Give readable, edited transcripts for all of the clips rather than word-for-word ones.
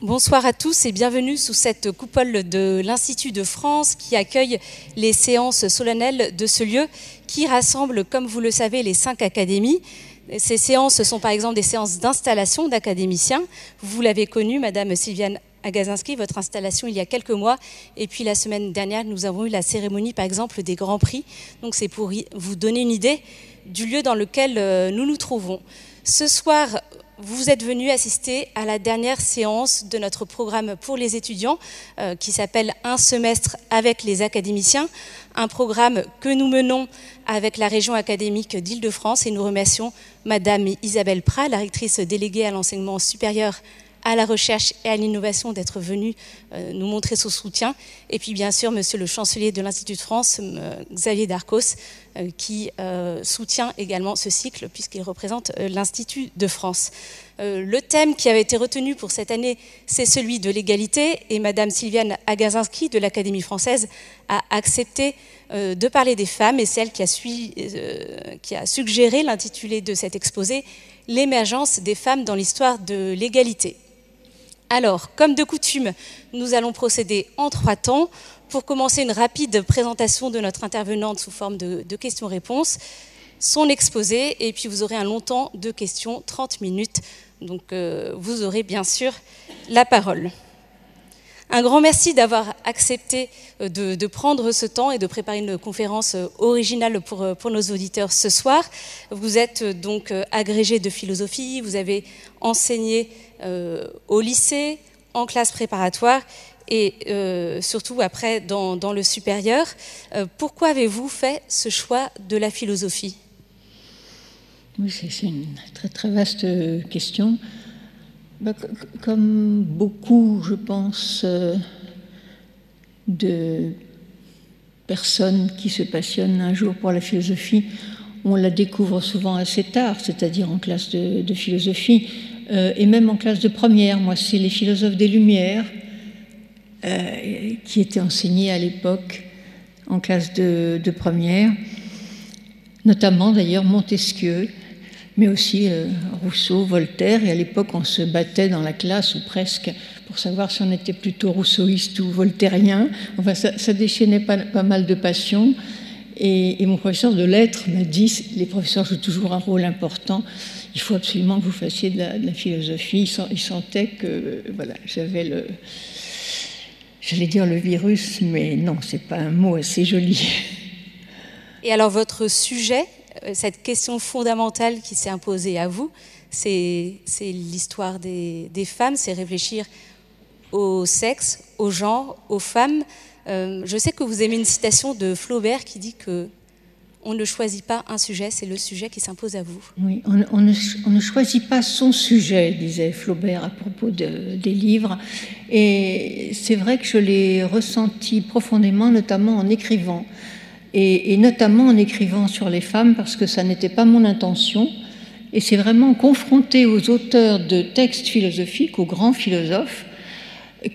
Bonsoir à tous et bienvenue sous cette coupole de l'Institut de France qui accueille les séances solennelles de ce lieu qui rassemble, comme vous le savez, les 5 académies. Ces séances sont par exemple des séances d'installation d'académiciens. Vous l'avez connue, Madame Sylviane Agazinski, votre installation il y a quelques mois. Et puis la semaine dernière, nous avons eu la cérémonie, par exemple, des Grands Prix. Donc c'est pour vous donner une idée du lieu dans lequel nous nous trouvons. Ce soir, vous êtes venus assister à la dernière séance de notre programme pour les étudiants qui s'appelle « Un semestre avec les académiciens », un programme que nous menons avec la région académique d'Île-de-France et nous remercions Madame Isabelle Prat, la rectrice déléguée à l'enseignement supérieur, à la recherche et à l'innovation d'être venue nous montrer son soutien. Et puis bien sûr, Monsieur le chancelier de l'Institut de France, Xavier Darcos, qui soutient également ce cycle puisqu'il représente l'Institut de France. Le thème qui avait été retenu pour cette année, c'est celui de l'égalité et Madame Sylviane Agazinski de l'Académie française a accepté de parler des femmes et celle qui a suggéré l'intitulé de cet exposé, l'émergence des femmes dans l'histoire de l'égalité. Alors, comme de coutume, nous allons procéder en 3 temps. Pour commencer, une rapide présentation de notre intervenante sous forme de questions-réponses, son exposé, et puis vous aurez un long temps de questions, 30 minutes. Donc, vous aurez bien sûr la parole. Un grand merci d'avoir accepté de prendre ce temps et de préparer une conférence originale pour nos auditeurs ce soir. Vous êtes donc agrégé de philosophie, vous avez enseigné au lycée, en classe préparatoire et surtout après dans le supérieur. Pourquoi avez-vous fait ce choix de la philosophie ? Oui, c'est une très très vaste question. Comme beaucoup, je pense, de personnes qui se passionnent un jour pour la philosophie, on la découvre souvent assez tard, c'est-à-dire en classe de philosophie, et même en classe de première. Moi, c'est les philosophes des Lumières qui étaient enseignés à l'époque en classe de première, notamment d'ailleurs Montesquieu, mais aussi Rousseau, Voltaire, et à l'époque on se battait dans la classe, ou presque, pour savoir si on était plutôt rousseauiste ou voltairien. Enfin, ça déchaînait pas mal de passions, et mon professeur de lettres m'a dit, les professeurs jouent toujours un rôle important, il faut absolument que vous fassiez de la philosophie. Il sentait que, voilà, j'avais j'allais dire le virus, mais non, c'est pas un mot assez joli. Et alors votre sujet, cette question fondamentale qui s'est imposée à vous, c'est l'histoire des femmes, c'est réfléchir au sexe, au genre, aux femmes. Je sais que vous aimez une citation de Flaubert qui dit que on ne choisit pas un sujet, c'est le sujet qui s'impose à vous. Oui, on ne choisit pas son sujet, disait Flaubert à propos des livres. Et c'est vrai que je l'ai ressenti profondément, notamment en écrivant. Et notamment en écrivant sur les femmes, parce que ça n'était pas mon intention. Et c'est vraiment confronté aux auteurs de textes philosophiques, aux grands philosophes,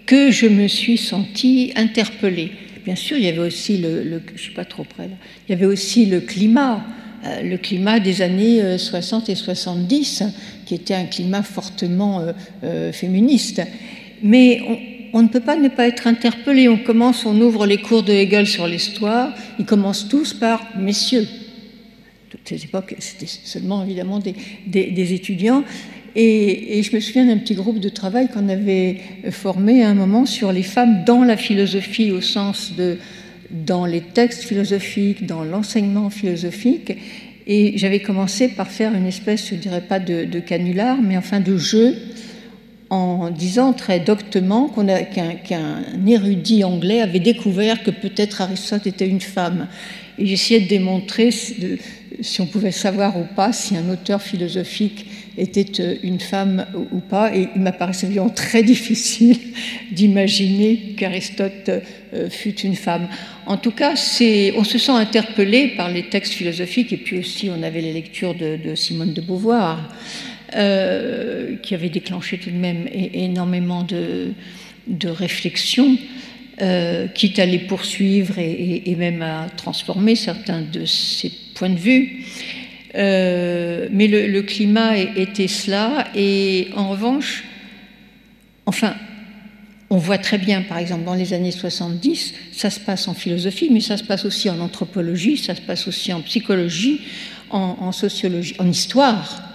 que je me suis sentie interpellée. Bien sûr, il y avait aussi je suis pas trop près là. Il y avait aussi le climat des années 60 et 70, qui était un climat fortement féministe. Mais on ne peut pas ne pas être interpellé. On ouvre les cours de Hegel sur l'histoire, ils commencent tous par « messieurs ». Toutes ces époques, c'était seulement évidemment des étudiants. Et je me souviens d'un petit groupe de travail qu'on avait formé à un moment sur les femmes dans la philosophie, au sens dans les textes philosophiques, dans l'enseignement philosophique. Et j'avais commencé par faire une espèce, je ne dirais pas de canular, mais enfin de jeu, en disant très doctement qu'un érudit anglais avait découvert que peut-être Aristote était une femme. Et j'essayais de démontrer si on pouvait savoir ou pas si un auteur philosophique était une femme ou pas. Et il m'apparaissait évidemment très difficile d'imaginer qu'Aristote fût une femme. En tout cas, on se sent interpellé par les textes philosophiques, et puis aussi on avait les lectures de Simone de Beauvoir, qui avait déclenché tout de même énormément de réflexions, quitte à les poursuivre et même à transformer certains de ses points de vue. Mais le climat était cela, et en revanche, enfin, on voit très bien, par exemple, dans les années 70, ça se passe en philosophie, mais ça se passe aussi en anthropologie, ça se passe aussi en psychologie, en sociologie, en histoire.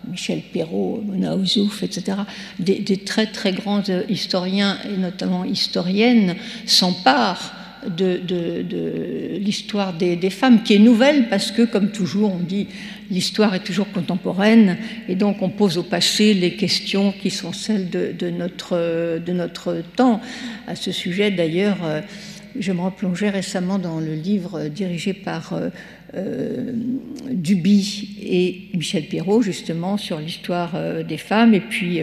Michel Perrault, Mona Ozouf, etc. Des très très grands historiens, et notamment historiennes, s'emparent de l'histoire des femmes, qui est nouvelle parce que, comme toujours, on dit l'histoire est toujours contemporaine, et donc on pose au passé les questions qui sont celles de notre temps. À ce sujet, d'ailleurs, je me replongeais récemment dans le livre dirigé par Duby et Michel Perrault, justement, sur l'histoire des femmes, et puis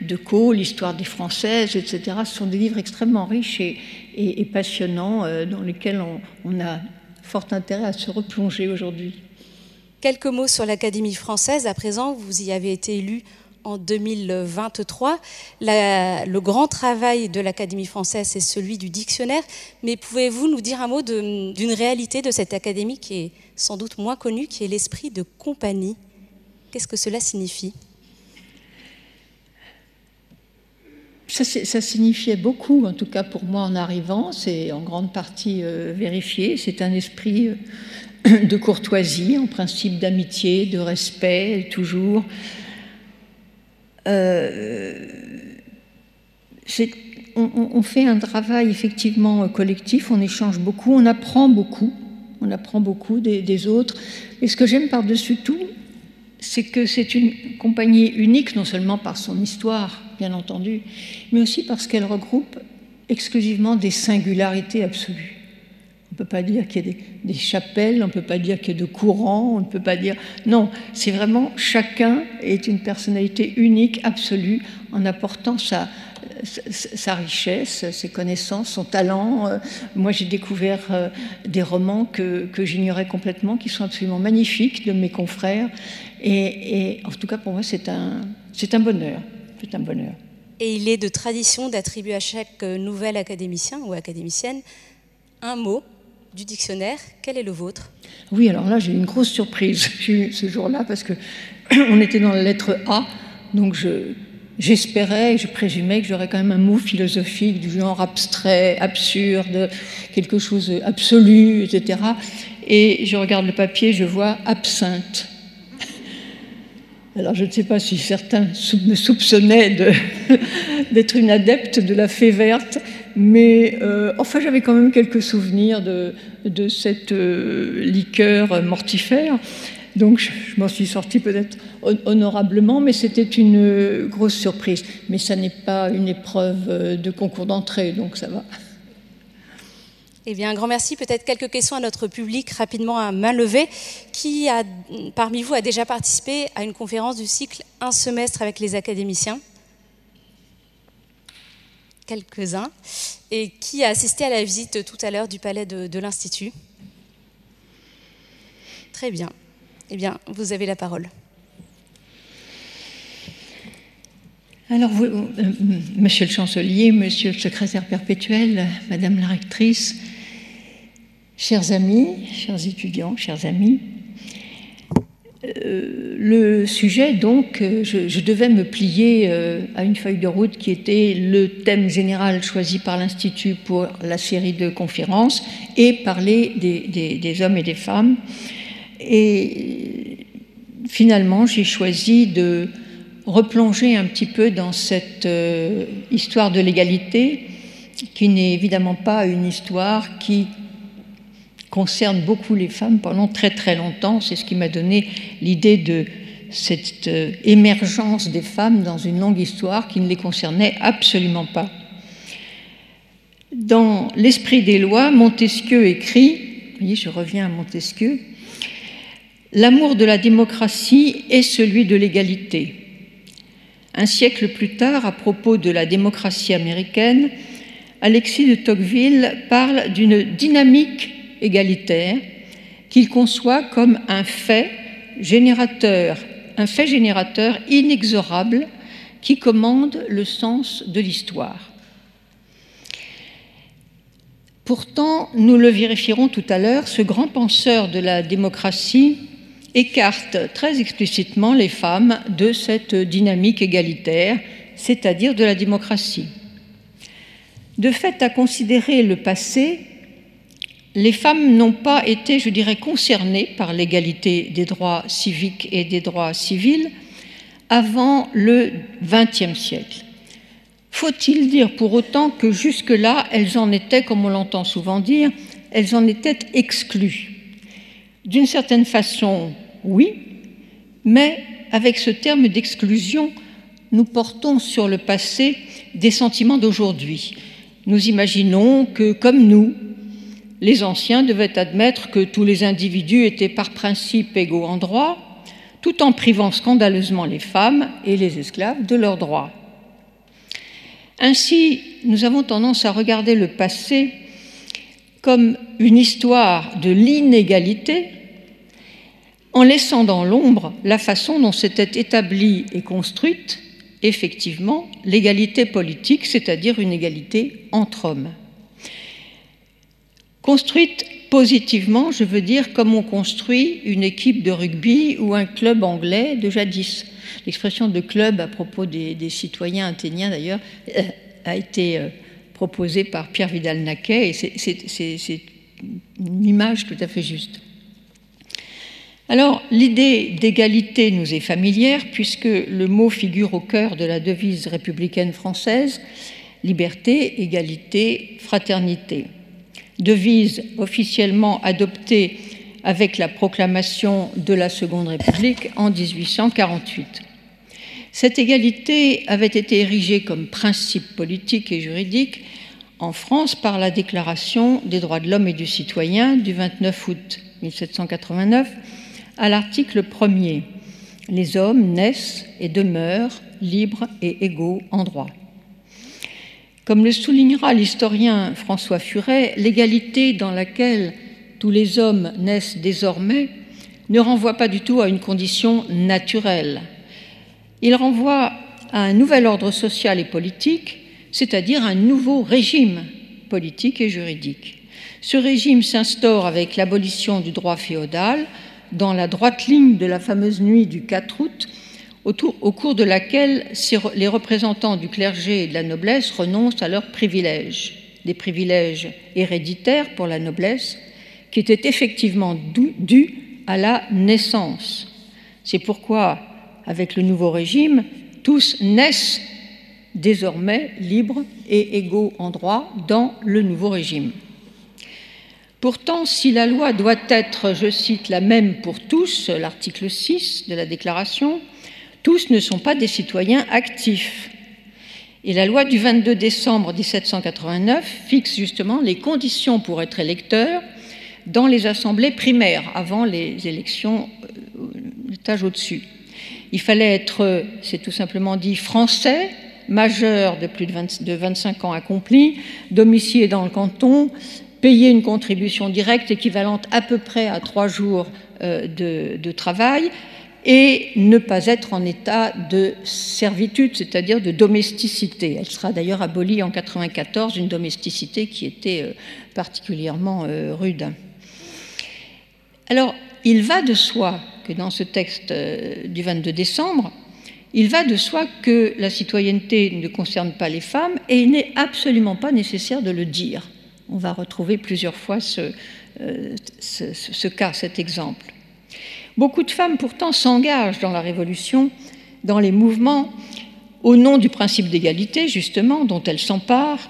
Decaux, l'histoire des Françaises, etc. Ce sont des livres extrêmement riches et passionnants, dans lesquels on a fort intérêt à se replonger aujourd'hui. Quelques mots sur l'Académie française. À présent, vous y avez été élu en 2023. Le grand travail de l'Académie française, c'est celui du dictionnaire. Mais pouvez-vous nous dire un mot d'une réalité de cette académie qui est sans doute moins connue, qui est l'esprit de compagnie? Qu'est-ce que cela signifie? Ça signifiait beaucoup, en tout cas pour moi en arrivant. C'est en grande partie vérifié. C'est un esprit de courtoisie, en principe d'amitié, de respect, toujours. On fait un travail effectivement collectif, on échange beaucoup, on apprend beaucoup des autres. Et ce que j'aime par-dessus tout, c'est que c'est une compagnie unique, non seulement par son histoire, bien entendu, mais aussi parce qu'elle regroupe exclusivement des singularités absolues. On ne peut pas dire qu'il y a des chapelles, on ne peut pas dire qu'il y a de courants, on ne peut pas dire... Non, c'est vraiment chacun est une personnalité unique, absolue, en apportant sa richesse, ses connaissances, son talent. Moi, j'ai découvert des romans que j'ignorais complètement, qui sont absolument magnifiques, de mes confrères. Et en tout cas, pour moi, c'est un bonheur. C'est un bonheur. Et il est de tradition d'attribuer à chaque nouvel académicien ou académicienne un mot du dictionnaire. Quel est le vôtre? Oui, alors là, j'ai eu une grosse surprise ce jour-là, parce qu'on était dans la lettre A, donc j'espérais, je présumais que j'aurais quand même un mot philosophique du genre abstrait, absurde, quelque chose d'absolu, etc. Et je regarde le papier, je vois absinthe. Alors je ne sais pas si certains me soupçonnaient d'être une adepte de la fée verte, mais enfin j'avais quand même quelques souvenirs de cette liqueur mortifère. Donc je m'en suis sortie peut-être honorablement, mais c'était une grosse surprise. Mais ça n'est pas une épreuve de concours d'entrée, donc ça va. Eh bien, un grand merci. Peut-être quelques questions à notre public, rapidement à main levée. Qui, parmi vous, a déjà participé à une conférence du cycle « Un semestre avec les académiciens » ? Quelques-uns. Et qui a assisté à la visite tout à l'heure du palais de l'Institut ? Très bien. Eh bien, vous avez la parole. Alors, monsieur le chancelier, monsieur le secrétaire perpétuel, madame la rectrice, chers amis, chers étudiants, chers amis, le sujet, donc, je devais me plier à une feuille de route qui était le thème général choisi par l'Institut pour la série de conférences et parler des hommes et des femmes. Et finalement, j'ai choisi de replonger un petit peu dans cette histoire de l'égalité, qui n'est évidemment pas une histoire qui concerne beaucoup les femmes pendant très très longtemps. C'est ce qui m'a donné l'idée de cette émergence des femmes dans une longue histoire qui ne les concernait absolument pas. Dans l'Esprit des lois, Montesquieu écrit, vous voyez, je reviens à Montesquieu, « L'amour de la démocratie est celui de l'égalité. » Un siècle plus tard, à propos de la démocratie américaine, Alexis de Tocqueville parle d'une dynamique égalitaire qu'il conçoit comme un fait générateur inexorable qui commande le sens de l'histoire. Pourtant, nous le vérifierons tout à l'heure, ce grand penseur de la démocratie écarte très explicitement les femmes de cette dynamique égalitaire, c'est-à-dire de la démocratie. De fait, à considérer le passé, les femmes n'ont pas été, je dirais, concernées par l'égalité des droits civiques et des droits civils avant le XXe siècle. Faut-il dire pour autant que jusque-là, elles en étaient, comme on l'entend souvent dire, elles en étaient exclues? D'une certaine façon, oui, mais avec ce terme d'exclusion, nous portons sur le passé des sentiments d'aujourd'hui. Nous imaginons que, comme nous, les anciens devaient admettre que tous les individus étaient par principe égaux en droit, tout en privant scandaleusement les femmes et les esclaves de leurs droits. Ainsi, nous avons tendance à regarder le passé comme une histoire de l'inégalité, en laissant dans l'ombre la façon dont s'était établie et construite, effectivement, l'égalité politique, c'est-à-dire une égalité entre hommes. Construite positivement, je veux dire comme on construit une équipe de rugby ou un club anglais de jadis. L'expression de club à propos des citoyens athéniens, d'ailleurs, a été proposée par Pierre Vidal-Naquet, et c'est une image tout à fait juste. Alors, l'idée d'égalité nous est familière, puisque le mot figure au cœur de la devise républicaine française, liberté, égalité, fraternité. Devise officiellement adoptée avec la proclamation de la Seconde République en 1848. Cette égalité avait été érigée comme principe politique et juridique en France par la Déclaration des droits de l'homme et du citoyen du 29 août 1789 à l'article 1er. Les hommes naissent et demeurent libres et égaux en droit. Comme le soulignera l'historien François Furet, l'égalité dans laquelle tous les hommes naissent désormais ne renvoie pas du tout à une condition naturelle. Il renvoie à un nouvel ordre social et politique, c'est-à-dire un nouveau régime politique et juridique. Ce régime s'instaure avec l'abolition du droit féodal, dans la droite ligne de la fameuse nuit du 4 août, au cours de laquelle les représentants du clergé et de la noblesse renoncent à leurs privilèges, des privilèges héréditaires pour la noblesse, qui étaient effectivement dus à la naissance. C'est pourquoi, avec le nouveau régime, tous naissent désormais libres et égaux en droit dans le nouveau régime. Pourtant, si la loi doit être, je cite, la même pour tous, l'article 6 de la Déclaration, tous ne sont pas des citoyens actifs. Et la loi du 22 décembre 1789 fixe justement les conditions pour être électeur dans les assemblées primaires, avant les élections l'étage au-dessus. Il fallait être, c'est tout simplement dit, français, majeur de plus de 25 ans accomplis, domicilié dans le canton, payer une contribution directe équivalente à peu près à 3 jours de travail et ne pas être en état de servitude, c'est-à-dire de domesticité. Elle sera d'ailleurs abolie en 1994, une domesticité qui était particulièrement rude. Alors, il va de soi que dans ce texte du 22 décembre, il va de soi que la citoyenneté ne concerne pas les femmes et il n'est absolument pas nécessaire de le dire. On va retrouver plusieurs fois ce cas, cet exemple. Beaucoup de femmes pourtant s'engagent dans la Révolution, dans les mouvements, au nom du principe d'égalité, justement, dont elles s'emparent,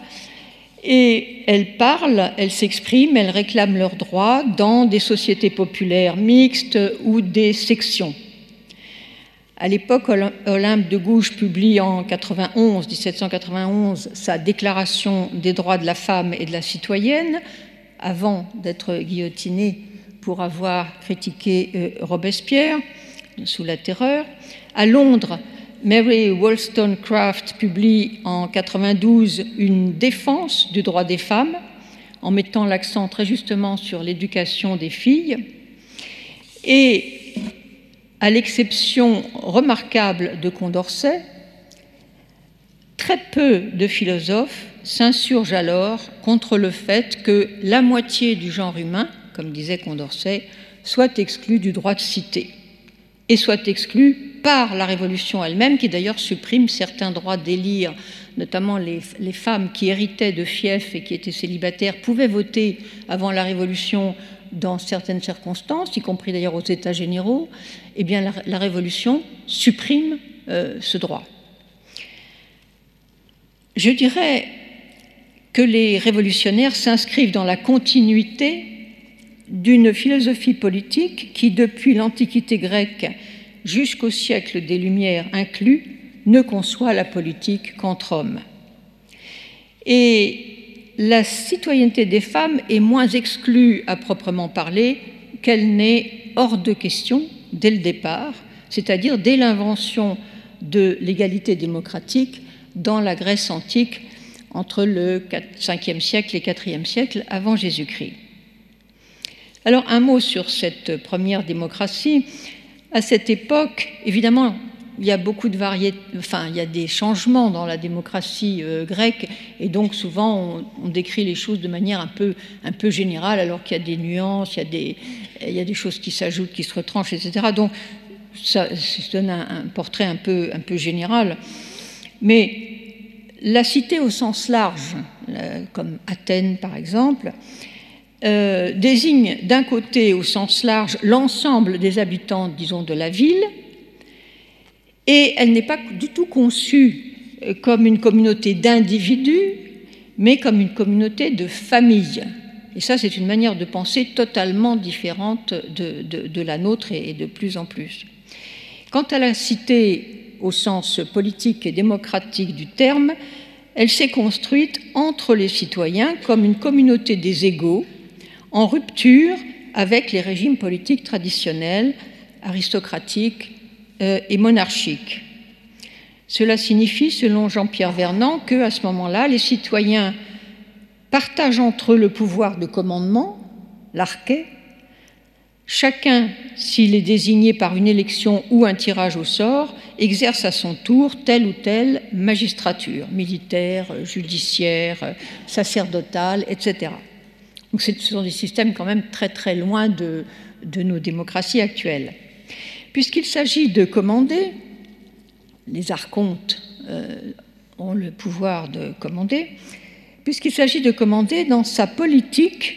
et elles parlent, elles s'expriment, elles réclament leurs droits dans des sociétés populaires mixtes ou des sections. À l'époque, Olympe de Gouges publie en 1791 sa Déclaration des droits de la femme et de la citoyenne, avant d'être guillotinée pour avoir critiqué Robespierre sous la Terreur. À Londres, Mary Wollstonecraft publie en 1992 une défense du droit des femmes, en mettant l'accent très justement sur l'éducation des filles. Et à l'exception remarquable de Condorcet, très peu de philosophes s'insurgent alors contre le fait que la moitié du genre humain, comme disait Condorcet, soit exclue du droit de cité et soit exclue par la Révolution elle-même, qui d'ailleurs supprime certains droits d'élire, notamment les femmes qui héritaient de fiefs et qui étaient célibataires pouvaient voter avant la Révolution dans certaines circonstances, y compris d'ailleurs aux États généraux. Eh bien, la Révolution supprime ce droit. Je dirais que les révolutionnaires s'inscrivent dans la continuité d'une philosophie politique qui, depuis l'Antiquité grecque jusqu'au siècle des Lumières inclus, ne conçoit la politique qu'entre hommes. Et la citoyenneté des femmes est moins exclue à proprement parler qu'elle n'est hors de question dès le départ, c'est-à-dire dès l'invention de l'égalité démocratique dans la Grèce antique entre le 5e siècle et 4e siècle avant Jésus-Christ. Alors un mot sur cette première démocratie. À cette époque, évidemment, il y a beaucoup de variétés, il y a des changements dans la démocratie grecque, et donc souvent on décrit les choses de manière un peu générale, alors qu'il y a des nuances, il y a des choses qui s'ajoutent, qui se retranchent, etc. Donc ça donne un portrait un peu général. Mais la cité au sens large, comme Athènes par exemple, désigne d'un côté au sens large l'ensemble des habitants, disons, de la ville, et elle n'est pas du tout conçue comme une communauté d'individus, mais comme une communauté de familles. Et ça, c'est une manière de penser totalement différente de la nôtre et de plus en plus. Quant à la cité au sens politique et démocratique du terme, elle s'est construite entre les citoyens comme une communauté des égaux, en rupture avec les régimes politiques traditionnels, aristocratiques et monarchiques. Cela signifie, selon Jean-Pierre Vernant, qu'à ce moment-là, les citoyens partagent entre eux le pouvoir de commandement, l'arché. Chacun, s'il est désigné par une élection ou un tirage au sort, exerce à son tour telle ou telle magistrature, militaire, judiciaire, sacerdotale, etc. Donc ce sont des systèmes quand même très très loin de nos démocraties actuelles. Puisqu'il s'agit de commander, les archontes ont le pouvoir de commander, puisqu'il s'agit de commander dans sa politique,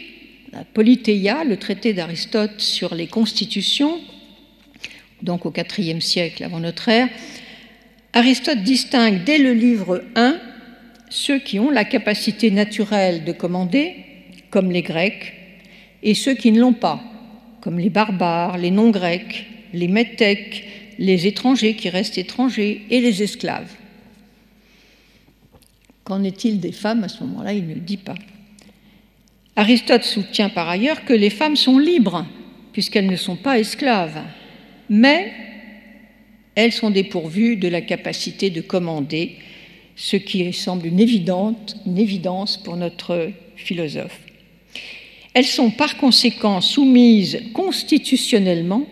la Politeia, le traité d'Aristote sur les constitutions, donc au IVe siècle avant notre ère, Aristote distingue dès le livre 1 ceux qui ont la capacité naturelle de commander, comme les Grecs, et ceux qui ne l'ont pas, comme les barbares, les non-grecs, les métèques, les étrangers qui restent étrangers et les esclaves. Qu'en est-il des femmes à ce moment-là? Il ne le dit pas. Aristote soutient par ailleurs que les femmes sont libres, puisqu'elles ne sont pas esclaves, mais elles sont dépourvues de la capacité de commander, ce qui semble une évidence pour notre philosophe. Elles sont par conséquent soumises constitutionnellement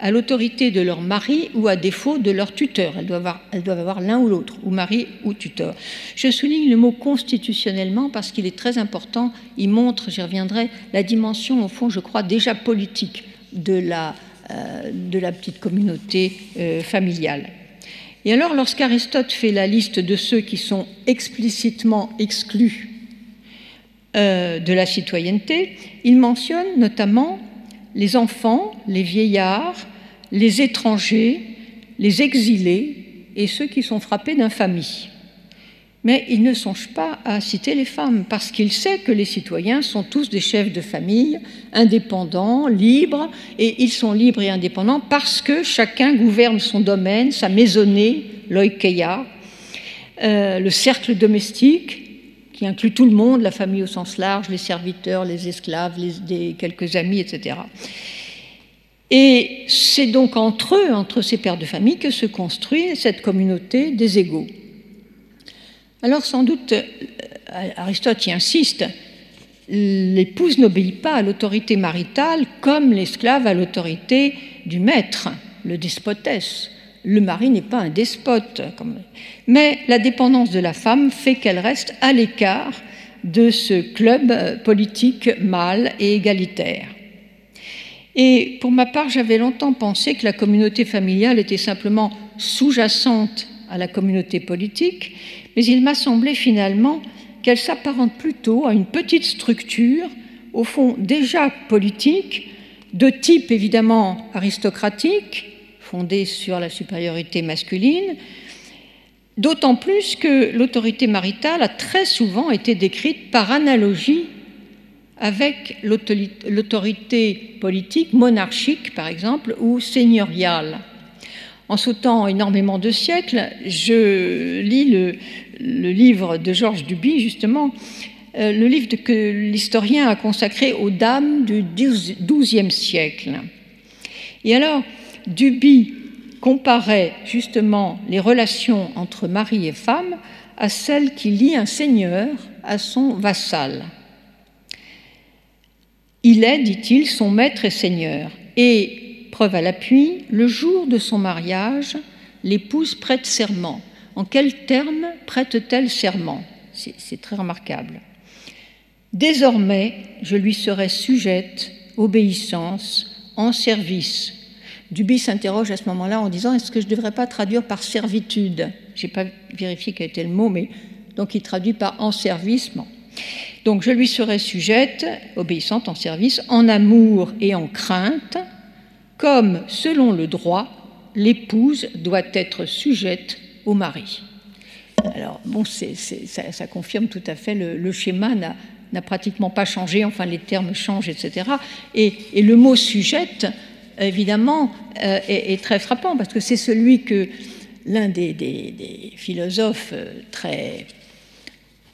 à l'autorité de leur mari ou à défaut de leur tuteur. Elles doivent avoir l'un ou l'autre, ou mari ou tuteur. Je souligne le mot constitutionnellement parce qu'il est très important. Il montre, j'y reviendrai, la dimension, au fond, je crois, déjà politique de la petite communauté familiale. Et alors, lorsqu'Aristote fait la liste de ceux qui sont explicitement exclus de la citoyenneté, il mentionne notamment les enfants, les vieillards, les étrangers, les exilés et ceux qui sont frappés d'infamie. Mais il ne songe pas à citer les femmes, parce qu'il sait que les citoyens sont tous des chefs de famille, indépendants, libres, et ils sont libres et indépendants parce que chacun gouverne son domaine, sa maisonnée, l'oikeia, le cercle domestique, qui inclut tout le monde, la famille au sens large, les serviteurs, les esclaves, quelques amis, etc. Et c'est donc entre eux, entre ces pères de famille, que se construit cette communauté des égaux. Alors sans doute, Aristote y insiste, l'épouse n'obéit pas à l'autorité maritale comme l'esclave à l'autorité du maître, le despotès. Le mari n'est pas un despote, mais la dépendance de la femme fait qu'elle reste à l'écart de ce club politique mâle et égalitaire. Et pour ma part, j'avais longtemps pensé que la communauté familiale était simplement sous-jacente à la communauté politique, mais il m'a semblé finalement qu'elle s'apparente plutôt à une petite structure, au fond déjà politique, de type évidemment aristocratique, fondée sur la supériorité masculine, d'autant plus que l'autorité maritale a très souvent été décrite par analogie avec l'autorité politique monarchique, par exemple, ou seigneuriale. En sautant énormément de siècles, je lis le livre de Georges Duby, justement, le livre que l'historien a consacré aux dames du XIIe siècle. Et alors, Duby comparait justement les relations entre mari et femme à celles qui lient un seigneur à son vassal. Il est, dit-il, son maître et seigneur. Et, preuve à l'appui, le jour de son mariage, l'épouse prête serment. En quels termes prête-t-elle serment? C'est très remarquable. Désormais, je lui serai sujette, obéissance, en service. Duby s'interroge à ce moment-là en disant « Est-ce que je ne devrais pas traduire par servitude ?» Je n'ai pas vérifié quel était le mot, mais donc il traduit par « en service ». Bon. Donc je lui serai sujette, obéissante en service, en amour et en crainte, comme, selon le droit, l'épouse doit être sujette au mari. Alors, bon, ça confirme tout à fait le schéma n'a pratiquement pas changé, enfin les termes changent, etc. Et le mot sujette, évidemment, est très frappant, parce que c'est celui que l'un des philosophes très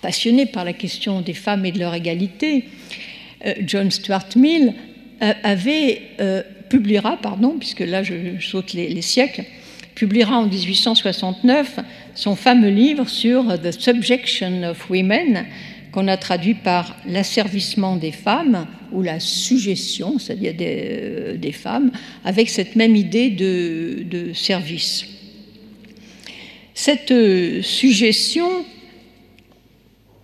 passionné par la question des femmes et de leur égalité, John Stuart Mill, publiera, puisque là je saute les siècles, publiera en 1869 son fameux livre sur The Subjection of Women, qu'on a traduit par l'asservissement des femmes ou la sujétion, c'est-à-dire des femmes, avec cette même idée de service. Cette sujétion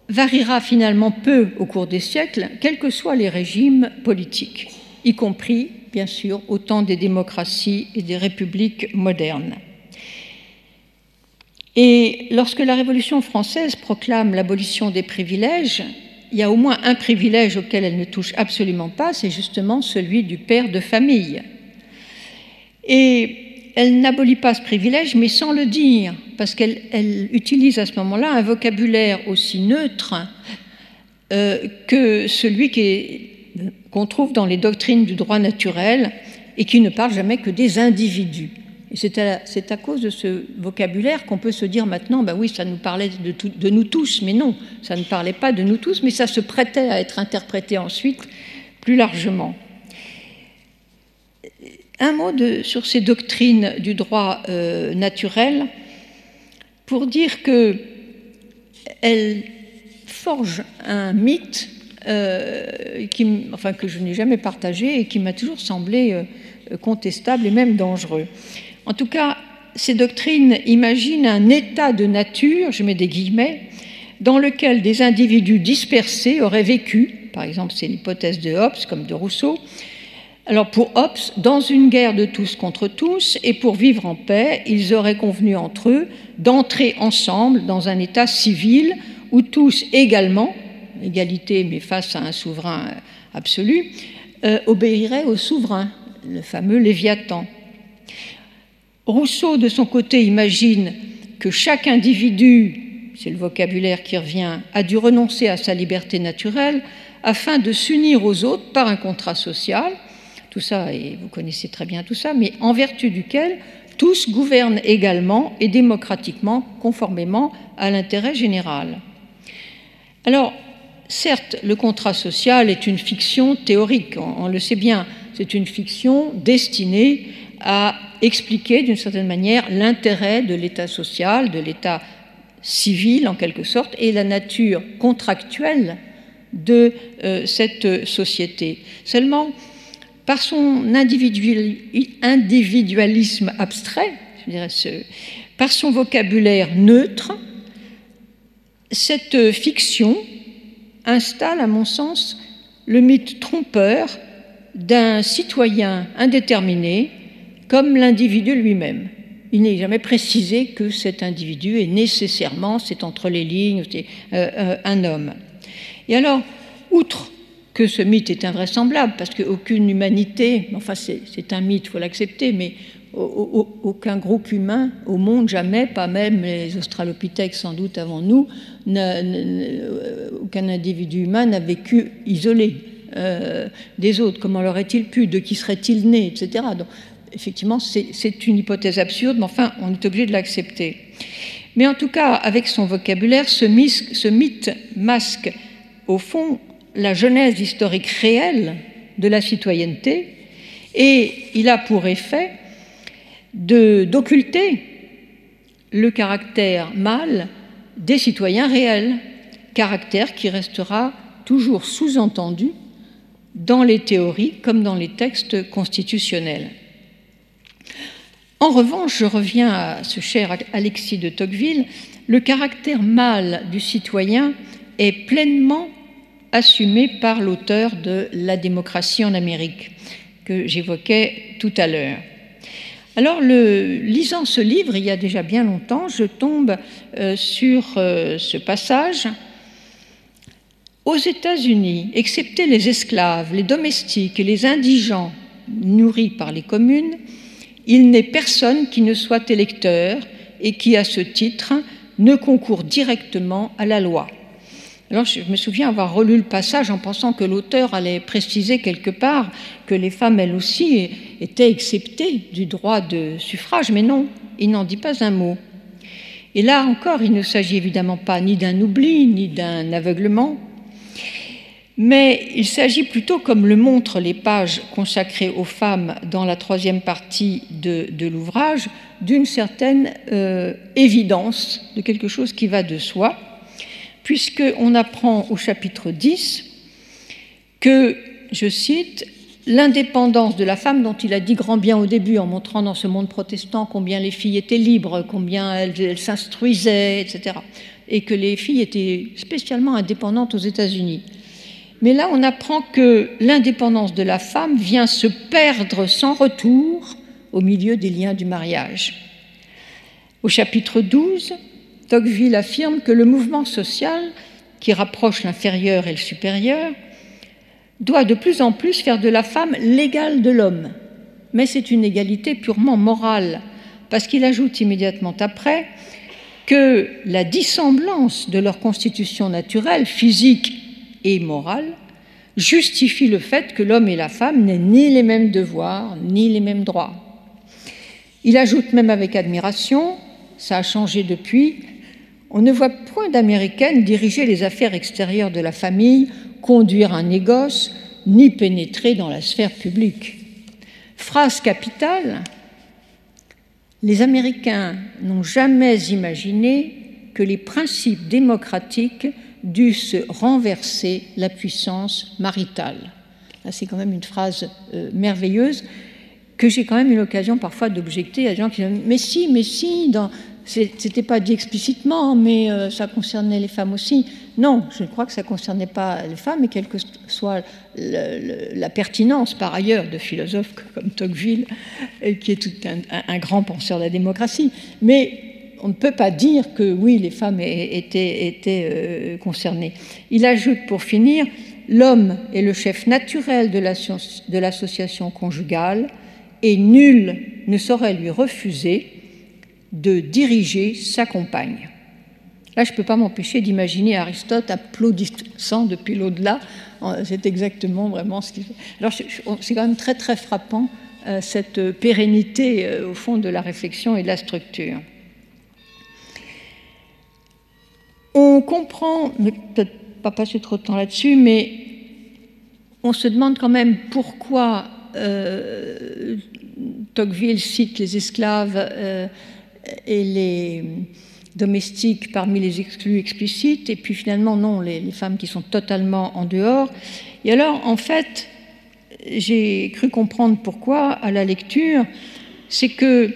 variera finalement peu au cours des siècles, quels que soient les régimes politiques, y compris, bien sûr, au temps des démocraties et des républiques modernes. Et lorsque la Révolution française proclame l'abolition des privilèges, il y a au moins un privilège auquel elle ne touche absolument pas, c'est justement celui du père de famille. Et elle n'abolit pas ce privilège, mais sans le dire, parce qu'elle utilise à ce moment-là un vocabulaire aussi neutre que celui qu'on trouve dans les doctrines du droit naturel et qui ne parle jamais que des individus. Et c'est à cause de ce vocabulaire qu'on peut se dire maintenant, ben oui, ça nous parlait de nous tous, mais non, ça ne parlait pas de nous tous, mais ça se prêtait à être interprété ensuite plus largement. Un mot sur ces doctrines du droit naturel pour dire qu'elles forgent un mythe que je n'ai jamais partagé et qui m'a toujours semblé contestable et même dangereux. En tout cas, ces doctrines imaginent un état de nature, je mets des guillemets, dans lequel des individus dispersés auraient vécu, par exemple c'est l'hypothèse de Hobbes comme de Rousseau. Alors pour Hobbes, dans une guerre de tous contre tous, et pour vivre en paix, ils auraient convenu entre eux d'entrer ensemble dans un état civil où tous également, égalité mais face à un souverain absolu, obéiraient au souverain, le fameux Léviathan. Rousseau, de son côté, imagine que chaque individu, c'est le vocabulaire qui revient, a dû renoncer à sa liberté naturelle afin de s'unir aux autres par un contrat social. Tout ça, et vous connaissez très bien tout ça, mais en vertu duquel tous gouvernent également et démocratiquement, conformément à l'intérêt général. Alors, certes, le contrat social est une fiction théorique, on le sait bien, c'est une fiction destinée à expliquer d'une certaine manière l'intérêt de l'État social, de l'État civil en quelque sorte, et la nature contractuelle de cette société. Seulement, par son individualisme abstrait, je dirais par son vocabulaire neutre, cette fiction installe, à mon sens, le mythe trompeur d'un citoyen indéterminé comme l'individu lui-même. Il n'est jamais précisé que cet individu est nécessairement, c'est entre les lignes, un homme. Et alors, outre que ce mythe est invraisemblable, parce qu'aucune humanité, enfin c'est un mythe, il faut l'accepter, mais aucun groupe humain au monde, jamais, pas même les australopithèques sans doute avant nous, aucun individu humain n'a vécu isolé des autres. Comment l'aurait-il pu? De qui serait-il né, etc. Donc, effectivement, c'est une hypothèse absurde, mais enfin, on est obligé de l'accepter. Mais en tout cas, avec son vocabulaire, ce mythe masque, au fond, la genèse historique réelle de la citoyenneté, et il a pour effet d'occulter le caractère mâle des citoyens réels, caractère qui restera toujours sous-entendu dans les théories comme dans les textes constitutionnels. En revanche, je reviens à ce cher Alexis de Tocqueville, le caractère mâle du citoyen est pleinement assumé par l'auteur de La démocratie en Amérique, que j'évoquais tout à l'heure. Alors, lisant ce livre, il y a déjà bien longtemps, je tombe sur ce passage. Aux États-Unis, excepté les esclaves, les domestiques et les indigents nourris par les communes, il n'est personne qui ne soit électeur et qui, à ce titre, ne concourt directement à la loi. Alors, je me souviens avoir relu le passage en pensant que l'auteur allait préciser quelque part que les femmes, elles aussi, étaient exceptées du droit de suffrage, mais non, il n'en dit pas un mot. Et là encore, il ne s'agit évidemment pas ni d'un oubli, ni d'un aveuglement, mais il s'agit plutôt, comme le montrent les pages consacrées aux femmes dans la troisième partie de l'ouvrage, d'une certaine évidence, de quelque chose qui va de soi, puisqu'on apprend au chapitre 10 que, je cite, « l'indépendance de la femme dont il a dit grand bien au début en montrant dans ce monde protestant combien les filles étaient libres, combien elles s'instruisaient, etc. et que les filles étaient spécialement indépendantes aux États-Unis. Mais là, on apprend que l'indépendance de la femme vient se perdre sans retour au milieu des liens du mariage. » Au chapitre 12, Tocqueville affirme que le mouvement social, qui rapproche l'inférieur et le supérieur, doit de plus en plus faire de la femme l'égale de l'homme. Mais c'est une égalité purement morale, parce qu'il ajoute immédiatement après que la dissemblance de leur constitution naturelle, physique et morale, justifie le fait que l'homme et la femme n'aient ni les mêmes devoirs, ni les mêmes droits. Il ajoute même avec admiration, ça a changé depuis, on ne voit point d'Américaines diriger les affaires extérieures de la famille, conduire un négoce, ni pénétrer dans la sphère publique. Phrase capitale, les Américains n'ont jamais imaginé que les principes démocratiques dussent renverser la puissance maritale. Là, c'est quand même une phrase merveilleuse que j'ai quand même eu l'occasion parfois d'objecter à des gens qui disent « mais si, c'était pas dit explicitement, mais ça concernait les femmes aussi. » Non, je crois que ça ne concernait pas les femmes, et quelle que soit la pertinence, par ailleurs, de philosophes comme Tocqueville, qui est tout un grand penseur de la démocratie. Mais on ne peut pas dire que, oui, les femmes étaient concernées. Il ajoute, pour finir, « L'homme est le chef naturel de l'association conjugale, et nul ne saurait lui refuser de diriger sa compagne. » Là, je ne peux pas m'empêcher d'imaginer Aristote applaudissant depuis l'au-delà. C'est exactement vraiment ce qu'il fait. Alors, c'est quand même très, très frappant, cette pérennité, au fond, de la réflexion et de la structure. On comprend, mais peut-être pas passer trop de temps là-dessus, mais on se demande quand même pourquoi Tocqueville cite les esclaves et les domestiques parmi les exclus explicites, et puis finalement non, les femmes qui sont totalement en dehors. Et alors, en fait, j'ai cru comprendre pourquoi à la lecture, c'est que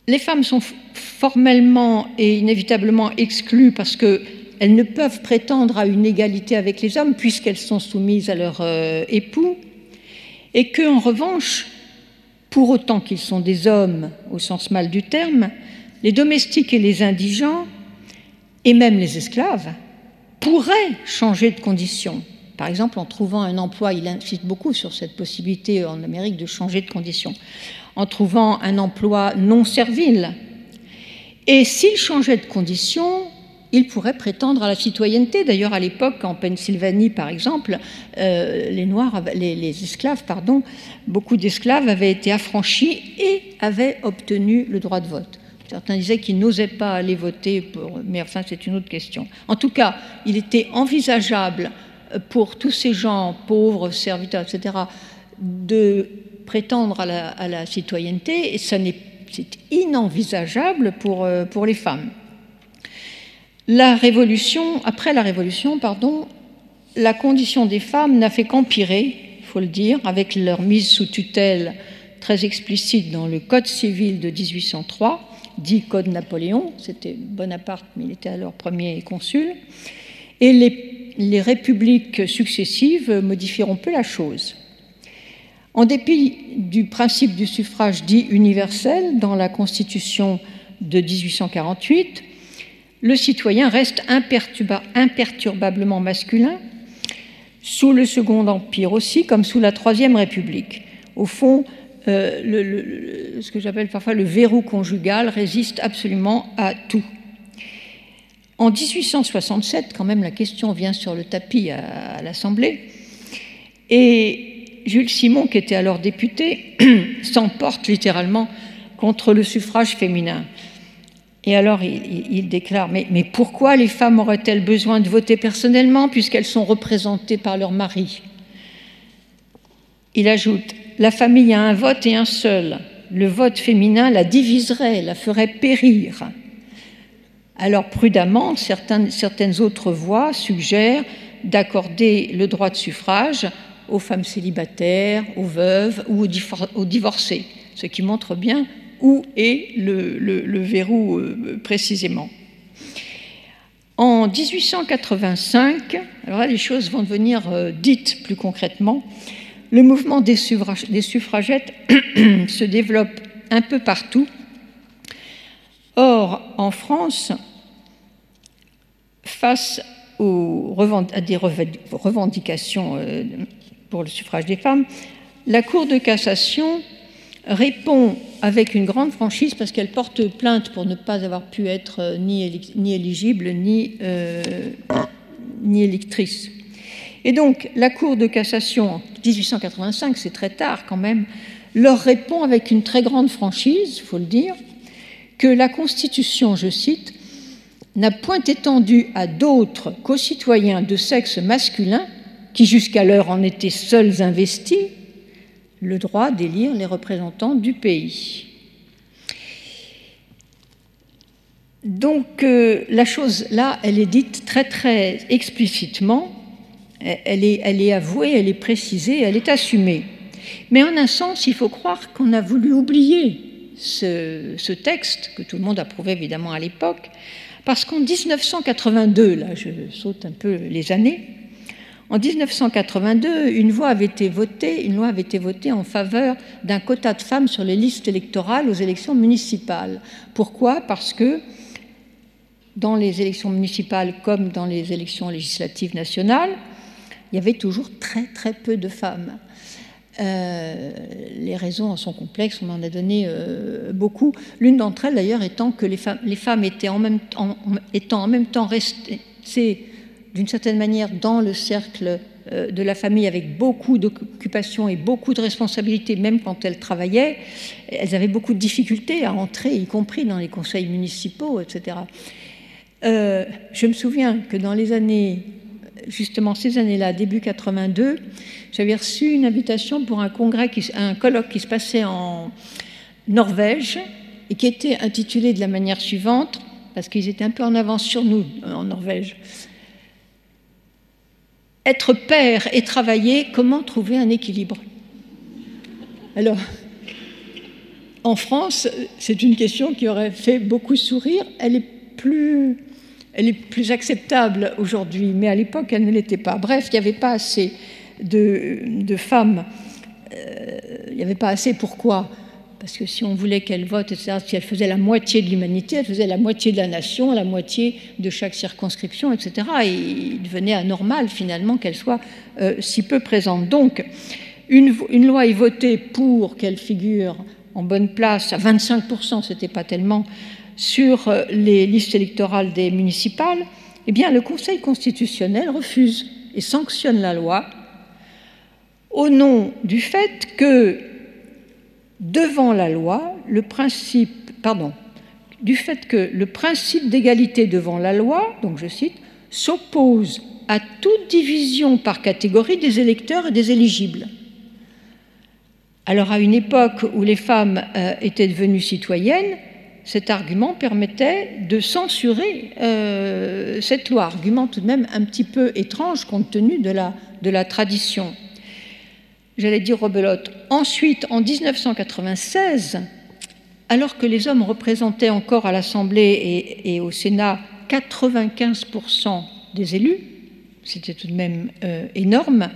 les femmes sont formellement et inévitablement exclues parce qu'elles ne peuvent prétendre à une égalité avec les hommes puisqu'elles sont soumises à leur époux, et qu'en revanche, pour autant qu'ils sont des hommes au sens mâle du terme, les domestiques et les indigents, et même les esclaves, pourraient changer de condition. Par exemple, en trouvant un emploi, il insiste beaucoup sur cette possibilité en Amérique de changer de condition, en trouvant un emploi non servile. Et s'ils changeaient de condition, ils pourraient prétendre à la citoyenneté. D'ailleurs, à l'époque, en Pennsylvanie, par exemple, les esclaves, beaucoup d'esclaves avaient été affranchis et avaient obtenu le droit de vote. Certains disaient qu'ils n'osaient pas aller voter, mais enfin, c'est une autre question. En tout cas, il était envisageable pour tous ces gens, pauvres, serviteurs, etc., de prétendre à la citoyenneté, et c'est inenvisageable pour les femmes. Après la Révolution, la condition des femmes n'a fait qu'empirer, il faut le dire, avec leur mise sous tutelle très explicite dans le Code civil de 1803, dit Code Napoléon, c'était Bonaparte, mais il était alors premier consul, et les républiques successives modifieront peu la chose. En dépit du principe du suffrage dit universel dans la Constitution de 1848, le citoyen reste imperturbablement masculin, sous le Second Empire aussi, comme sous la Troisième République. Au fond, ce que j'appelle parfois le verrou conjugal résiste absolument à tout. En 1867, quand même, la question vient sur le tapis à l'Assemblée, et Jules Simon, qui était alors député, s'emporte littéralement contre le suffrage féminin. Et alors, il déclare, mais pourquoi les femmes auraient-elles besoin de voter personnellement puisqu'elles sont représentées par leur mari? Il ajoute, la famille a un vote et un seul. Le vote féminin la diviserait, la ferait périr. Alors, prudemment, certaines autres voix suggèrent d'accorder le droit de suffrage aux femmes célibataires, aux veuves ou aux divorcés, ce qui montre bien où est le verrou précisément. En 1885, alors là, les choses vont devenir dites plus concrètement, le mouvement des suffragettes se développe un peu partout. Or, en France, face à des revendications pour le suffrage des femmes, la Cour de cassation répond avec une grande franchise parce qu'elle porte plainte pour ne pas avoir pu être ni éligible ni électrice. Et donc, la Cour de cassation, en 1885, c'est très tard quand même, leur répond avec une très grande franchise, il faut le dire, que la Constitution, je cite, n'a point étendu à d'autres qu'aux citoyens de sexe masculin, qui jusqu'alors en étaient seuls investis, le droit d'élire les représentants du pays. Donc, la chose là, elle est dite très très explicitement, elle est avouée, elle est précisée, elle est assumée. Mais en un sens, il faut croire qu'on a voulu oublier ce texte, que tout le monde approuvait évidemment à l'époque, parce qu'en 1982, là je saute un peu les années, en 1982, une loi avait été votée en faveur d'un quota de femmes sur les listes électorales aux élections municipales. Pourquoi ? Parce que dans les élections municipales comme dans les élections législatives nationales, il y avait toujours très très peu de femmes. Les raisons en sont complexes, on en a donné beaucoup. L'une d'entre elles d'ailleurs étant que les femmes étaient en même temps restées d'une certaine manière dans le cercle de la famille avec beaucoup d'occupations et beaucoup de responsabilités, même quand elles travaillaient. Elles avaient beaucoup de difficultés à entrer, y compris dans les conseils municipaux, etc. Je me souviens que dans les années, justement ces années-là, début 82, j'avais reçu une invitation pour un colloque qui se passait en Norvège et qui était intitulé de la manière suivante, parce qu'ils étaient un peu en avance sur nous en Norvège. Être père et travailler, comment trouver un équilibre? Alors, en France, c'est une question qui aurait fait beaucoup sourire. Elle est plus acceptable aujourd'hui, mais à l'époque, elle ne l'était pas. Bref, il n'y avait pas assez de femmes il n'y avait pas assez. Pourquoi ? Parce que si on voulait qu'elle vote, etc., si elle faisait la moitié de l'humanité, elle faisait la moitié de la nation, la moitié de chaque circonscription, etc. Et il devenait anormal, finalement, qu'elle soit si peu présente. Donc, une loi est votée pour qu'elle figure en bonne place, à 25%, ce n'était pas tellement, sur les listes électorales des municipales. Eh bien, le Conseil constitutionnel refuse et sanctionne la loi au nom du fait que devant la loi, du fait que le principe d'égalité devant la loi, donc je cite, s'oppose à toute division par catégorie des électeurs et des éligibles. Alors à une époque où les femmes étaient devenues citoyennes, cet argument permettait de censurer cette loi, argument tout de même un petit peu étrange compte tenu de la tradition. J'allais dire rebelote. Ensuite, en 1996, alors que les hommes représentaient encore à l'Assemblée et au Sénat 95% des élus, c'était tout de même énorme,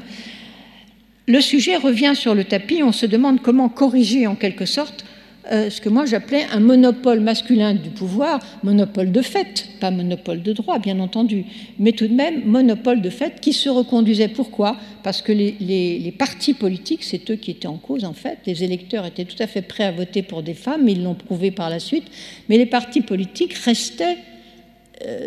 le sujet revient sur le tapis. On se demande comment corriger en quelque sorte ce que moi j'appelais un monopole masculin du pouvoir, monopole de fait, pas monopole de droit bien entendu, mais tout de même monopole de fait qui se reconduisait. Pourquoi ? Parce que les partis politiques, c'est eux qui étaient en cause en fait, les électeurs étaient tout à fait prêts à voter pour des femmes, ils l'ont prouvé par la suite, mais les partis politiques restaient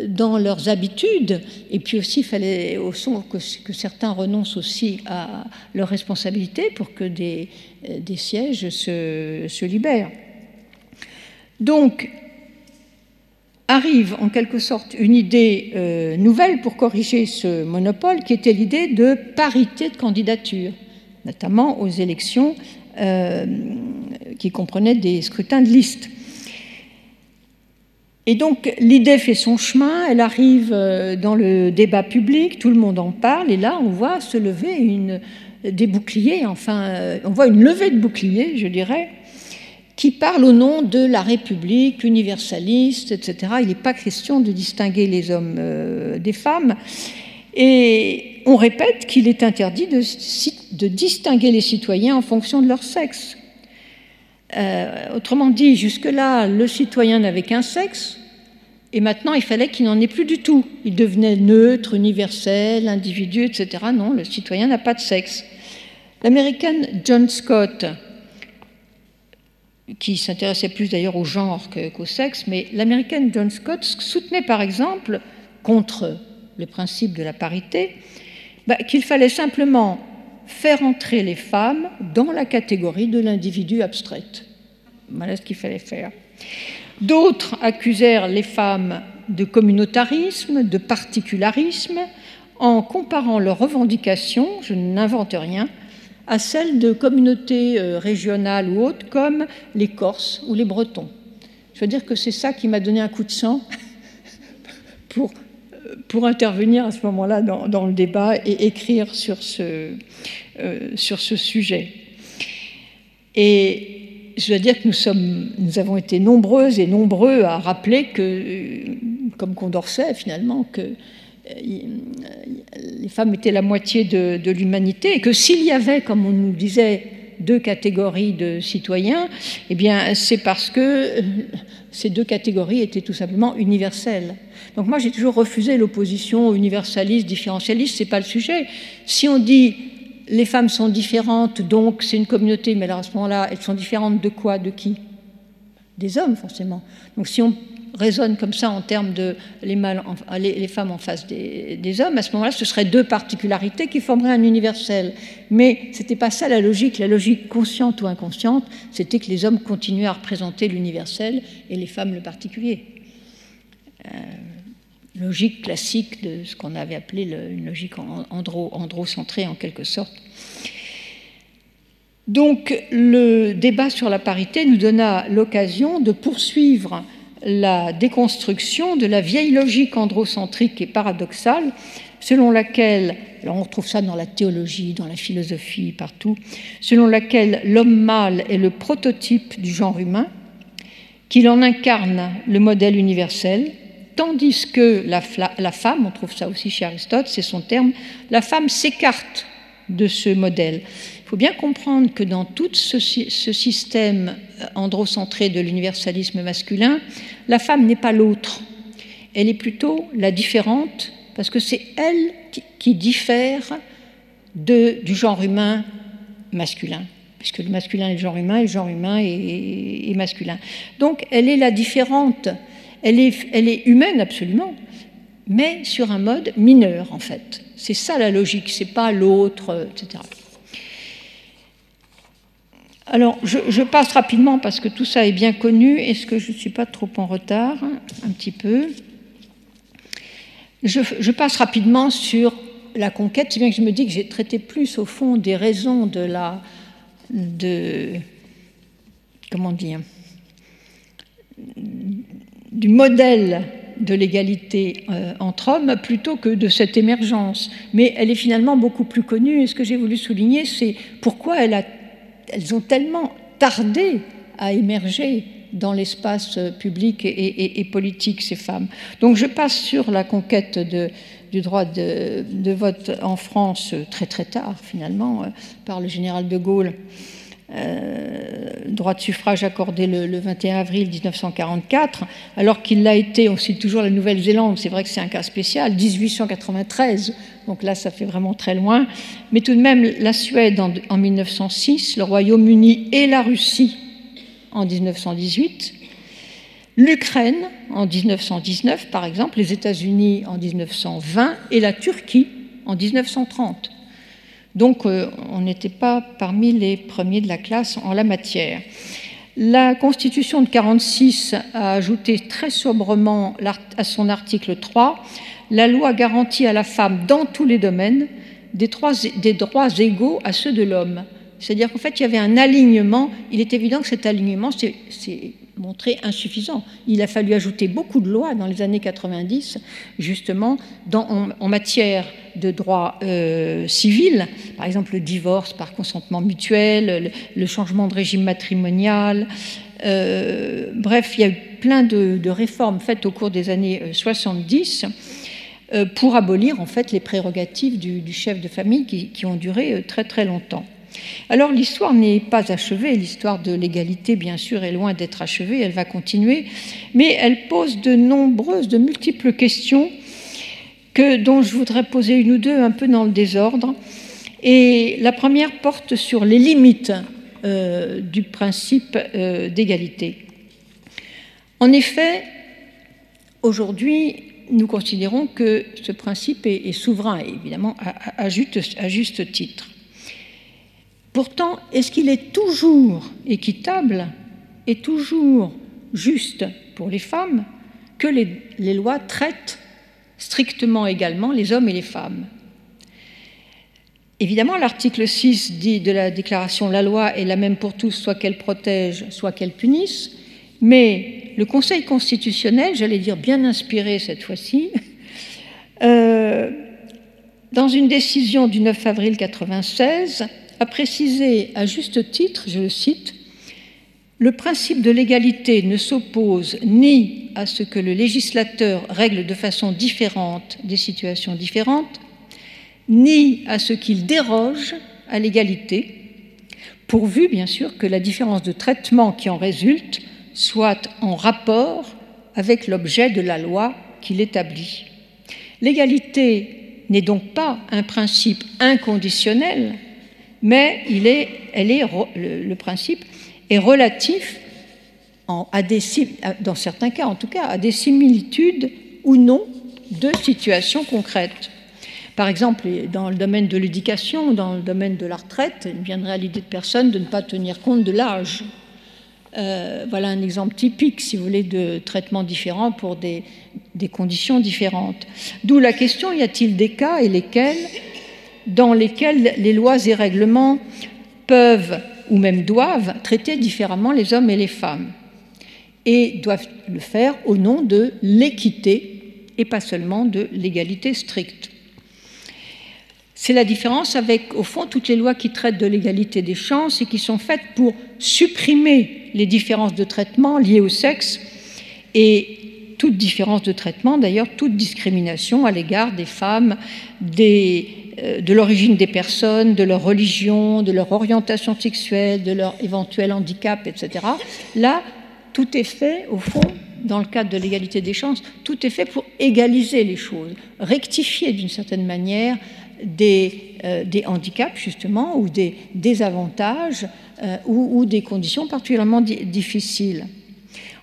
dans leurs habitudes, et puis aussi il fallait au fond que certains renoncent aussi à leurs responsabilités pour que des sièges se libèrent. Donc arrive en quelque sorte une idée nouvelle pour corriger ce monopole, qui était l'idée de parité de candidature, notamment aux élections qui comprenaient des scrutins de liste. Et donc l'idée fait son chemin, elle arrive dans le débat public, tout le monde en parle, et là on voit se lever des boucliers, enfin on voit une levée de boucliers, je dirais, qui parle au nom de la République universaliste, etc. Il n'est pas question de distinguer les hommes des femmes, et on répète qu'il est interdit de distinguer les citoyens en fonction de leur sexe. Autrement dit, jusque-là, le citoyen n'avait qu'un sexe, et maintenant il fallait qu'il n'en ait plus du tout. Il devenait neutre, universel, individu, etc. Non, le citoyen n'a pas de sexe. L'américaine John Scott, qui s'intéressait plus d'ailleurs au genre qu'au sexe, mais l'américaine John Scott soutenait par exemple, contre le principe de la parité, qu'il fallait simplement faire entrer les femmes dans la catégorie de l'individu abstraite. Voilà ce qu'il fallait faire. D'autres accusèrent les femmes de communautarisme, de particularisme, en comparant leurs revendications, je n'invente rien, à celles de communautés régionales ou autres comme les Corses ou les Bretons. Je veux dire que c'est ça qui m'a donné un coup de sang pour intervenir à ce moment-là dans le débat et écrire sur ce sujet. Et je dois dire que nous avons été nombreuses et nombreux à rappeler que, comme Condorcet finalement, que les femmes étaient la moitié de l'humanité, et que s'il y avait, comme on nous disait, deux catégories de citoyens, eh bien c'est parce que ces deux catégories étaient tout simplement universelles. Donc moi j'ai toujours refusé l'opposition universaliste, différentialiste, c'est pas le sujet. Si on dit les femmes sont différentes, donc c'est une communauté, mais alors à ce moment-là, elles sont différentes de quoi, de qui ? Des hommes forcément. Donc si on raisonne comme ça en termes de les femmes en face des hommes, à ce moment-là, ce seraient deux particularités qui formeraient un universel. Mais ce n'était pas ça la logique consciente ou inconsciente, c'était que les hommes continuaient à représenter l'universel et les femmes le particulier. Logique classique de ce qu'on avait appelé une logique androcentrée en quelque sorte. Donc le débat sur la parité nous donna l'occasion de poursuivre la déconstruction de la vieille logique androcentrique et paradoxale, selon laquelle, alors on retrouve ça dans la théologie, dans la philosophie, partout, selon laquelle l'homme mâle est le prototype du genre humain, qu'il en incarne le modèle universel, tandis que la femme, on trouve ça aussi chez Aristote, c'est son terme, la femme s'écarte de ce modèle. Il faut bien comprendre que dans tout ce système androcentré de l'universalisme masculin, la femme n'est pas l'autre. Elle est plutôt la différente, parce que c'est elle qui diffère du genre humain masculin, puisque le masculin est le genre humain, et le genre humain est masculin. Donc elle est la différente, elle est humaine absolument, mais sur un mode mineur en fait. C'est ça la logique, c'est pas l'autre, etc. Alors je passe rapidement parce que tout ça est bien connu. Est-ce que je ne suis pas trop en retard? Un petit peu. Je passe rapidement sur la conquête, c'est bien que je me dis que j'ai traité plus au fond des raisons comment dire, du modèle de l'égalité entre hommes plutôt que de cette émergence. Mais elle est finalement beaucoup plus connue, et ce que j'ai voulu souligner, c'est pourquoi elles ont tellement tardé à émerger dans l'espace public et politique, ces femmes. Donc je passe sur la conquête du droit de vote en France très très tard, finalement, par le général de Gaulle. Droit de suffrage accordé le 21 avril 1944, alors qu'il l'a été, on cite toujours la Nouvelle-Zélande, c'est vrai que c'est un cas spécial, 1893, donc là ça fait vraiment très loin, mais tout de même la Suède en 1906, le Royaume-Uni et la Russie en 1918, l'Ukraine en 1919 par exemple, les États-Unis en 1920 et la Turquie en 1930. Donc on n'était pas parmi les premiers de la classe en la matière. La Constitution de 1946 a ajouté très sobrement à son article 3 « La loi garantit à la femme dans tous les domaines des droits égaux à ceux de l'homme ». C'est-à-dire qu'en fait, il y avait un alignement. Il est évident que cet alignement s'est montré insuffisant. Il a fallu ajouter beaucoup de lois dans les années 90, justement, en matière de droit civil, par exemple le divorce par consentement mutuel, le changement de régime matrimonial. Bref, il y a eu plein de réformes faites au cours des années 70 pour abolir en fait les prérogatives du chef de famille qui ont duré très très longtemps. Alors l'histoire n'est pas achevée, l'histoire de l'égalité bien sûr est loin d'être achevée, elle va continuer, mais elle pose de multiples questions dont je voudrais poser une ou deux un peu dans le désordre. Et la première porte sur les limites du principe d'égalité. En effet, aujourd'hui, nous considérons que ce principe est souverain, évidemment à juste titre. Pourtant, est-ce qu'il est toujours équitable et toujours juste pour les femmes que les lois traitent strictement également les hommes et les femmes? Évidemment, l'article 6 dit de la déclaration « La loi est la même pour tous, soit qu'elle protège, soit qu'elle punisse », mais le Conseil constitutionnel, j'allais dire bien inspiré cette fois-ci, dans une décision du 9 avril 1996, a précisé à juste titre, je le cite, « Le principe de l'égalité ne s'oppose ni à ce que le législateur règle de façon différente des situations différentes, ni à ce qu'il déroge à l'égalité, pourvu bien sûr que la différence de traitement qui en résulte soit en rapport avec l'objet de la loi qui l'établit. L'égalité n'est donc pas un principe inconditionnel, mais le principe est relatif, dans certains cas en tout cas, à des similitudes ou non de situations concrètes. Par exemple, dans le domaine de l'éducation, dans le domaine de la retraite, il ne viendrait à l'idée de personne de ne pas tenir compte de l'âge. Voilà un exemple typique, si vous voulez, de traitement différent pour des conditions différentes. D'où la question, y a-t-il des cas et lesquels dans lesquels les lois et règlements peuvent ou même doivent traiter différemment les hommes et les femmes et doivent le faire au nom de l'équité et pas seulement de l'égalité stricte. C'est la différence avec, au fond, toutes les lois qui traitent de l'égalité des chances et qui sont faites pour supprimer les différences de traitement liées au sexe et toute différence de traitement, d'ailleurs toute discrimination à l'égard des femmes, des de l'origine des personnes, de leur religion, de leur orientation sexuelle, de leur éventuel handicap, etc. Là, tout est fait, au fond, dans le cadre de l'égalité des chances, tout est fait pour égaliser les choses, rectifier d'une certaine manière des handicaps, justement, ou des désavantages, ou des conditions particulièrement difficiles.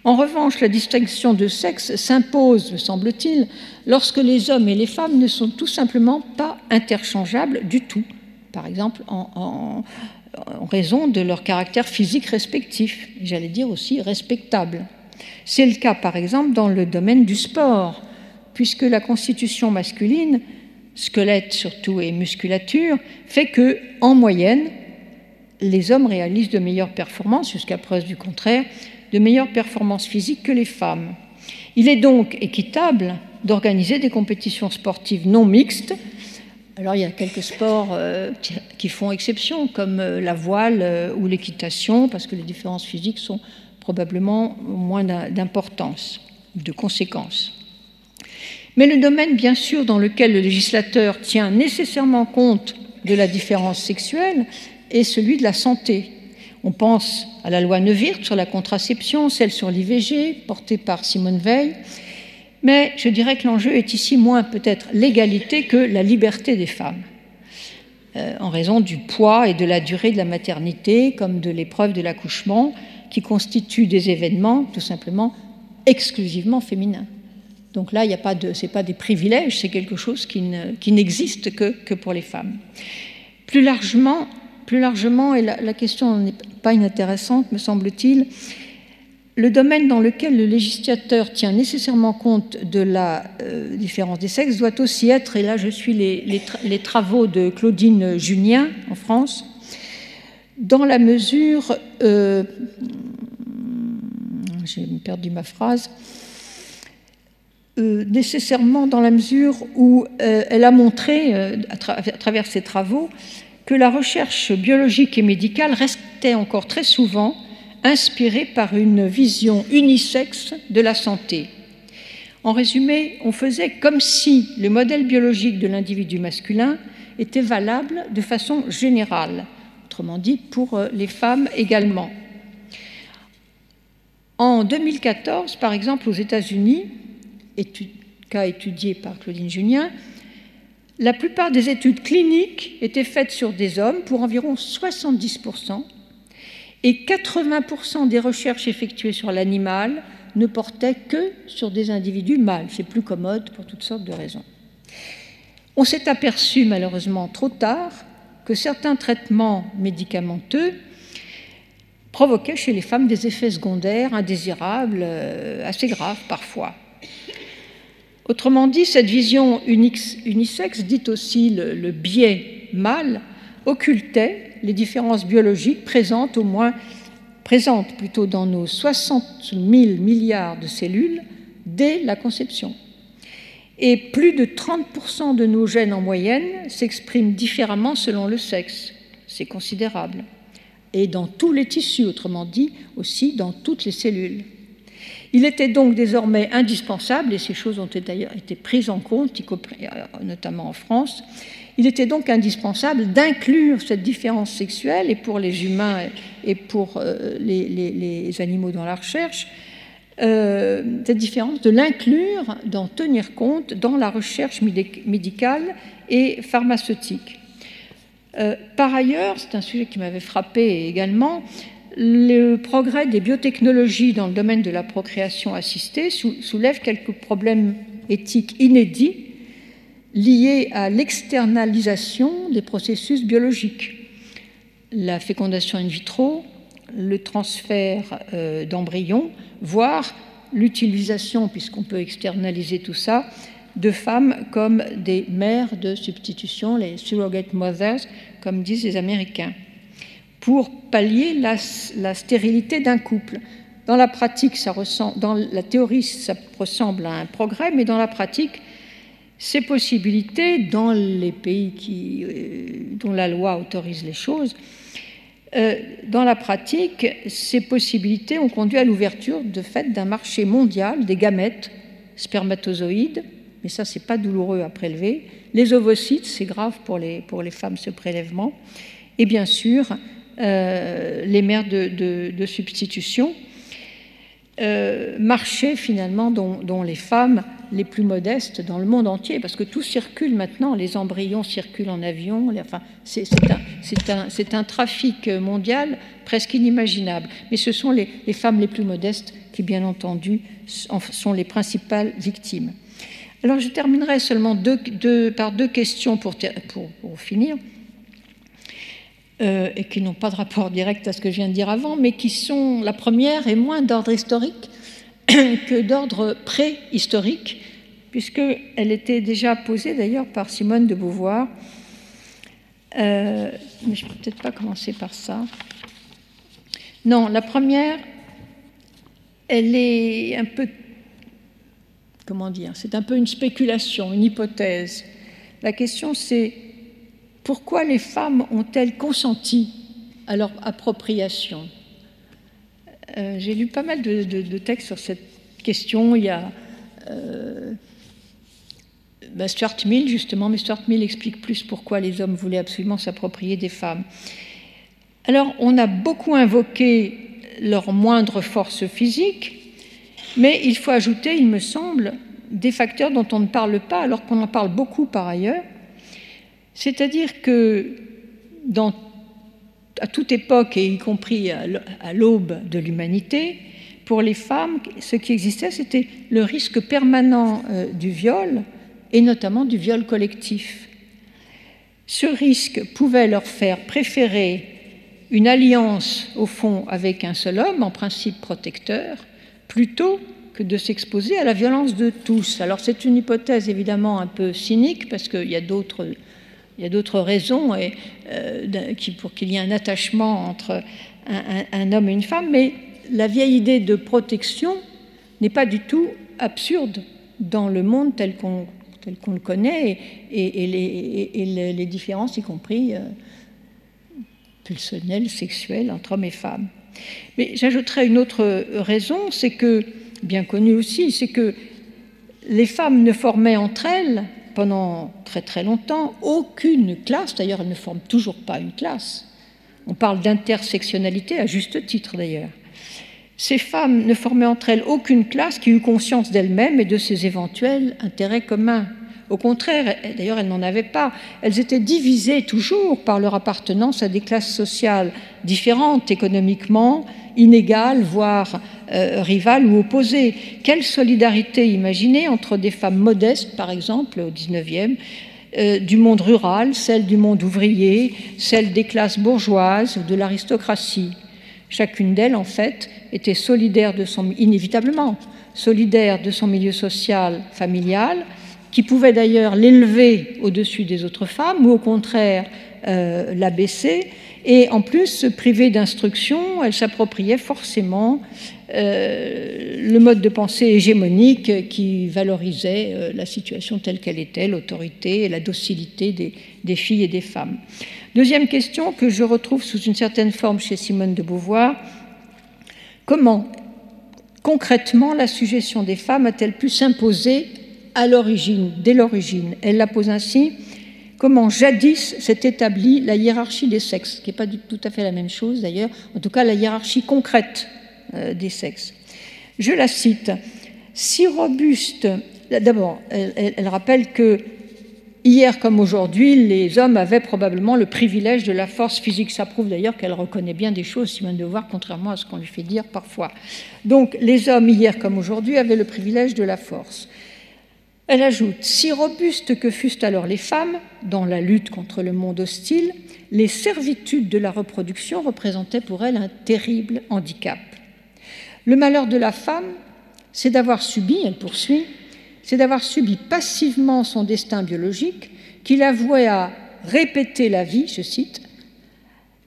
En revanche, la distinction de sexe s'impose, me semble-t-il, lorsque les hommes et les femmes ne sont tout simplement pas interchangeables du tout, par exemple en raison de leur caractère physique respectif, j'allais dire aussi respectable. C'est le cas, par exemple, dans le domaine du sport, puisque la constitution masculine, squelette surtout et musculature, fait que, en moyenne, les hommes réalisent de meilleures performances, jusqu'à preuve du contraire, de meilleures performances physiques que les femmes. Il est donc équitable d'organiser des compétitions sportives non mixtes. Alors il y a quelques sports qui font exception, comme la voile ou l'équitation, parce que les différences physiques sont probablement moins d'importance, de conséquences. Mais le domaine, bien sûr, dans lequel le législateur tient nécessairement compte de la différence sexuelle est celui de la santé. On pense à la loi Neuwirth sur la contraception, celle sur l'IVG, portée par Simone Veil. Mais je dirais que l'enjeu est ici moins peut-être l'égalité que la liberté des femmes, en raison du poids et de la durée de la maternité, comme de l'épreuve de l'accouchement, qui constituent des événements tout simplement exclusivement féminins. Donc là, ce n'est pas des privilèges, c'est quelque chose qui n'existe que pour les femmes. Plus largement, et la question n'est pas inintéressante, me semble-t-il, le domaine dans lequel le législateur tient nécessairement compte de la différence des sexes doit aussi être, et là je suis les travaux de Claudine Junien en France, dans la mesure, j'ai perdu ma phrase, nécessairement dans la mesure où elle a montré, à travers ses travaux, que la recherche biologique et médicale restait encore très souvent inspirée par une vision unisexe de la santé. En résumé, on faisait comme si le modèle biologique de l'individu masculin était valable de façon générale, autrement dit pour les femmes également. En 2014, par exemple, aux États-Unis, cas étudié par Claudine Junien, la plupart des études cliniques étaient faites sur des hommes pour environ 70%, et 80% des recherches effectuées sur l'animal ne portaient que sur des individus mâles. C'est plus commode pour toutes sortes de raisons. On s'est aperçu malheureusement trop tard que certains traitements médicamenteux provoquaient chez les femmes des effets secondaires indésirables, assez graves parfois. Autrement dit, cette vision unisexe, dite aussi le biais mâle, occultait les différences biologiques présentes plutôt dans nos 60 000 milliards de cellules dès la conception. Et plus de 30% de nos gènes en moyenne s'expriment différemment selon le sexe. C'est considérable. Et dans tous les tissus, autrement dit, aussi dans toutes les cellules. Il était donc désormais indispensable, et ces choses ont d'ailleurs été prises en compte, notamment en France, il était donc indispensable d'inclure cette différence sexuelle, et pour les humains et pour les animaux dans la recherche, cette différence, de l'inclure, d'en tenir compte dans la recherche médicale et pharmaceutique. Par ailleurs, c'est un sujet qui m'avait frappé également, le progrès des biotechnologies dans le domaine de la procréation assistée soulève quelques problèmes éthiques inédits liés à l'externalisation des processus biologiques. La fécondation in vitro, le transfert d'embryons, voire l'utilisation, puisqu'on peut externaliser tout ça, de femmes comme des mères de substitution, les surrogate mothers, comme disent les Américains, pour pallier la stérilité d'un couple. Dans la pratique, dans la théorie, ça ressemble à un progrès, mais dans la pratique, ces possibilités, dans les pays dont la loi autorise les choses, dans la pratique, ces possibilités ont conduit à l'ouverture de fait d'un marché mondial des gamètes spermatozoïdes mais ça, c'est pas douloureux à prélever. Les ovocytes, c'est grave pour les femmes, ce prélèvement. Et bien sûr, les mères de substitution, marché finalement dont les femmes les plus modestes dans le monde entier, parce que tout circule maintenant, les embryons circulent en avion, enfin, c'est un trafic mondial presque inimaginable. Mais ce sont les femmes les plus modestes qui, bien entendu, sont les principales victimes. Alors je terminerai seulement par deux questions pour finir, et qui n'ont pas de rapport direct à ce que je viens de dire avant, mais qui sont, la première est moins d'ordre historique que d'ordre préhistorique, puisqu'elle était déjà posée d'ailleurs par Simone de Beauvoir. Mais je ne peux peut-être pas commencer par ça. Non, la première, elle est un peu, comment dire, c'est un peu une spéculation, une hypothèse. La question, c'est pourquoi les femmes ont-elles consenti à leur appropriation? J'ai lu pas mal de textes sur cette question. Il y a Stuart Mill, justement, mais Stuart Mill explique plus pourquoi les hommes voulaient absolument s'approprier des femmes. Alors, on a beaucoup invoqué leur moindre force physique, mais il faut ajouter, il me semble, des facteurs dont on ne parle pas, alors qu'on en parle beaucoup par ailleurs. C'est-à-dire que à toute époque, et y compris à l'aube de l'humanité, pour les femmes, ce qui existait, c'était le risque permanent du viol, et notamment du viol collectif. Ce risque pouvait leur faire préférer une alliance, au fond, avec un seul homme, en principe protecteur, plutôt que de s'exposer à la violence de tous. Alors c'est une hypothèse évidemment un peu cynique, parce qu'il y a d'autres raisons pour qu'il y ait un attachement entre un homme et une femme, mais la vieille idée de protection n'est pas du tout absurde dans le monde tel qu'on le connaît, et les différences, y compris pulsionnelles, sexuelles, entre hommes et femmes. Mais j'ajouterais une autre raison, c'est que, bien connue aussi, c'est que les femmes ne formaient entre elles, pendant très très longtemps, aucune classe. D'ailleurs, elles ne forment toujours pas une classe. On parle d'intersectionnalité, à juste titre d'ailleurs. Ces femmes ne formaient entre elles aucune classe qui eût conscience d'elles-mêmes et de ses éventuels intérêts communs. Au contraire, d'ailleurs, elles n'en avaient pas. Elles étaient divisées toujours par leur appartenance à des classes sociales différentes économiquement, inégales, voire rivales ou opposées. Quelle solidarité imaginer entre des femmes modestes, par exemple, au XIXe, du monde rural, celle du monde ouvrier, celle des classes bourgeoises ou de l'aristocratie. Chacune d'elles, en fait, était solidaire inévitablement solidaire de son milieu social, familial, qui pouvait d'ailleurs l'élever au-dessus des autres femmes ou au contraire l'abaisser. Et en plus, privée d'instruction, elle s'appropriait forcément le mode de pensée hégémonique qui valorisait la situation telle qu'elle était, l'autorité et la docilité des filles et des femmes. Deuxième question que je retrouve sous une certaine forme chez Simone de Beauvoir: comment concrètement la sujétion des femmes a-t-elle pu s'imposer à l'origine, dès l'origine? Elle la pose ainsi: comment jadis s'est établie la hiérarchie des sexes, qui n'est pas tout à fait la même chose d'ailleurs, en tout cas la hiérarchie concrète des sexes. Je la cite: si robuste, d'abord, elle rappelle que hier comme aujourd'hui, les hommes avaient probablement le privilège de la force physique. Ça prouve d'ailleurs qu'elle reconnaît bien des choses, Simone de Beauvoir, contrairement à ce qu'on lui fait dire parfois. Donc les hommes, hier comme aujourd'hui, avaient le privilège de la force. Elle ajoute: si robustes que fussent alors les femmes, dans la lutte contre le monde hostile, les servitudes de la reproduction représentaient pour elles un terrible handicap. Le malheur de la femme, c'est d'avoir subi, elle poursuit, c'est d'avoir subi passivement son destin biologique qui la vouait à répéter la vie, je cite,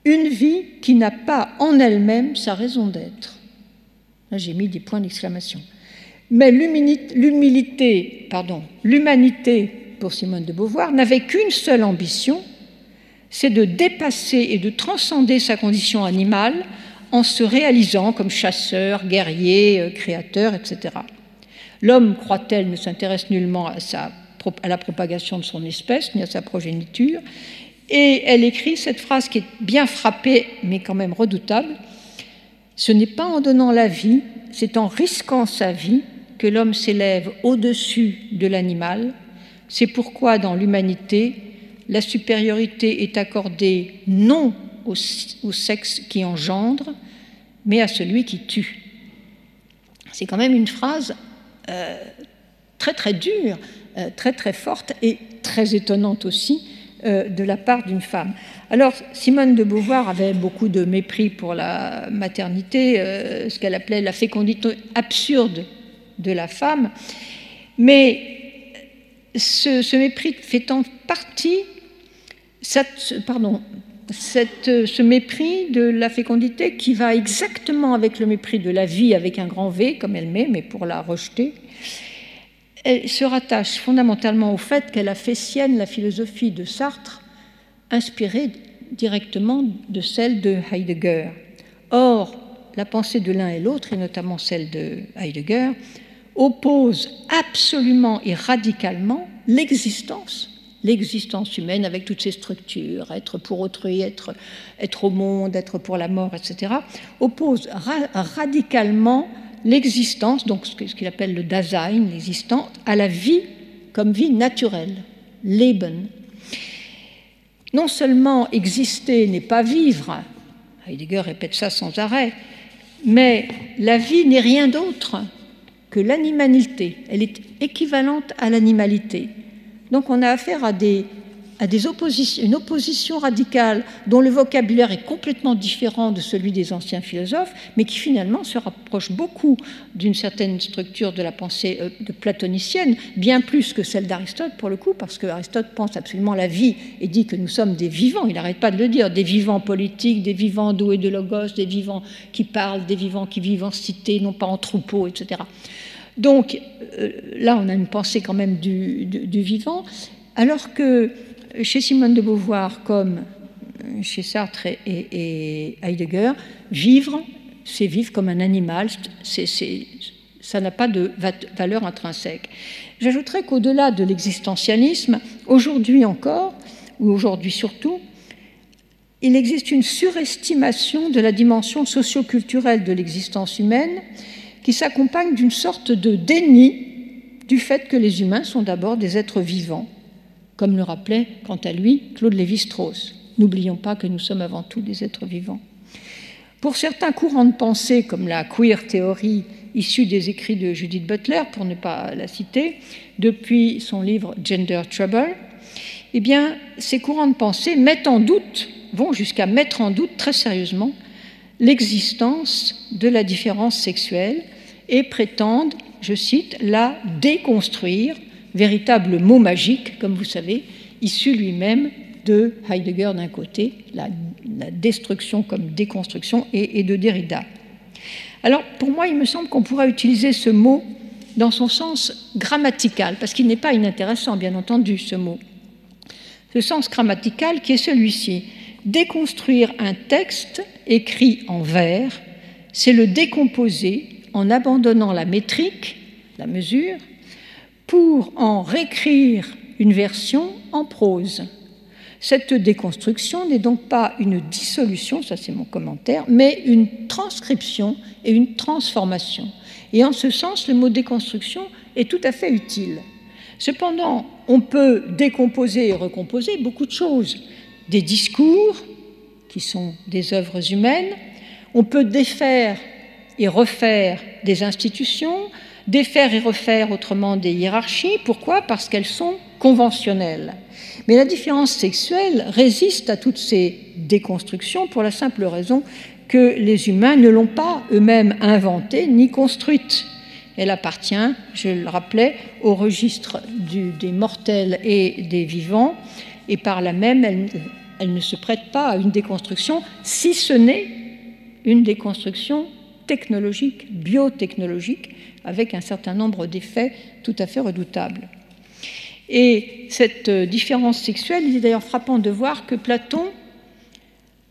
une vie qui n'a pas en elle-même sa raison d'être. Là, j'ai mis des points d'exclamation. Mais l'humanité, pour Simone de Beauvoir, n'avait qu'une seule ambition, c'est de dépasser et de transcender sa condition animale en se réalisant comme chasseur, guerrier, créateur, etc. L'homme, croit-elle, ne s'intéresse nullement à la propagation de son espèce, ni à sa progéniture. Et elle écrit cette phrase qui est bien frappée, mais quand même redoutable. « Ce n'est pas en donnant la vie, c'est en risquant sa vie que l'homme s'élève au-dessus de l'animal. C'est pourquoi, dans l'humanité, la supériorité est accordée non au sexe qui engendre, mais à celui qui tue. » C'est quand même une phrase très très dure, très très forte et très étonnante aussi de la part d'une femme. Alors, Simone de Beauvoir avait beaucoup de mépris pour la maternité, ce qu'elle appelait la fécondité absurde de la femme, mais ce mépris fait en partie, ce mépris de la fécondité qui va exactement avec le mépris de la vie avec un grand V, comme elle met, mais pour la rejeter, elle se rattache fondamentalement au fait qu'elle a fait sienne la philosophie de Sartre, inspirée directement de celle de Heidegger. Or, la pensée de l'un et l'autre, et notamment celle de Heidegger, oppose absolument et radicalement l'existence humaine avec toutes ses structures, être pour autrui, être au monde, être pour la mort, etc., oppose radicalement l'existence, donc ce qu'il appelle le Dasein, l'existence, à la vie comme vie naturelle, Leben. Non seulement exister n'est pas vivre, Heidegger répète ça sans arrêt, mais la vie n'est rien d'autre que l'animalité. Elle est équivalente à l'animalité. Donc on a affaire à une opposition radicale dont le vocabulaire est complètement différent de celui des anciens philosophes, mais qui finalement se rapproche beaucoup d'une certaine structure de la pensée platonicienne, bien plus que celle d'Aristote pour le coup, parce qu'Aristote pense absolument la vie et dit que nous sommes des vivants, il n'arrête pas de le dire, des vivants politiques, des vivants doués de logos, des vivants qui parlent, des vivants qui vivent en cité, non pas en troupeau, etc. Donc là, on a une pensée quand même du vivant, alors que chez Simone de Beauvoir, comme chez Sartre et Heidegger, vivre, c'est vivre comme un animal, ça n'a pas de valeur intrinsèque. J'ajouterais qu'au-delà de l'existentialisme, aujourd'hui encore, ou aujourd'hui surtout, il existe une surestimation de la dimension socio-culturelle de l'existence humaine qui s'accompagne d'une sorte de déni du fait que les humains sont d'abord des êtres vivants, comme le rappelait, quant à lui, Claude Lévi-Strauss. N'oublions pas que nous sommes avant tout des êtres vivants. Pour certains courants de pensée, comme la queer théorie issue des écrits de Judith Butler, pour ne pas la citer, depuis son livre Gender Trouble, eh bien, ces courants de pensée vont jusqu'à mettre en doute très sérieusement l'existence de la différence sexuelle et prétendent, je cite, la déconstruire, véritable mot magique, comme vous savez, issu lui-même de Heidegger d'un côté, la destruction comme déconstruction, et de Derrida. Alors, pour moi, il me semble qu'on pourrait utiliser ce mot dans son sens grammatical, parce qu'il n'est pas inintéressant, bien entendu, ce mot. Ce sens grammatical qui est celui-ci. Déconstruire un texte écrit en vers, c'est le décomposer en abandonnant la métrique, la mesure, pour en réécrire une version en prose. Cette déconstruction n'est donc pas une dissolution, ça c'est mon commentaire, mais une transcription et une transformation. Et en ce sens, le mot déconstruction est tout à fait utile. Cependant, on peut décomposer et recomposer beaucoup de choses. Des discours, qui sont des œuvres humaines, on peut défaire et refaire des institutions, défaire et refaire autrement des hiérarchies. Pourquoi ? Parce qu'elles sont conventionnelles. Mais la différence sexuelle résiste à toutes ces déconstructions pour la simple raison que les humains ne l'ont pas eux-mêmes inventée ni construite. Elle appartient, je le rappelais, au registre des mortels et des vivants, et par là même, elle ne se prête pas à une déconstruction, si ce n'est une déconstruction technologique, biotechnologique, avec un certain nombre d'effets tout à fait redoutables. Et cette différence sexuelle, il est d'ailleurs frappant de voir que Platon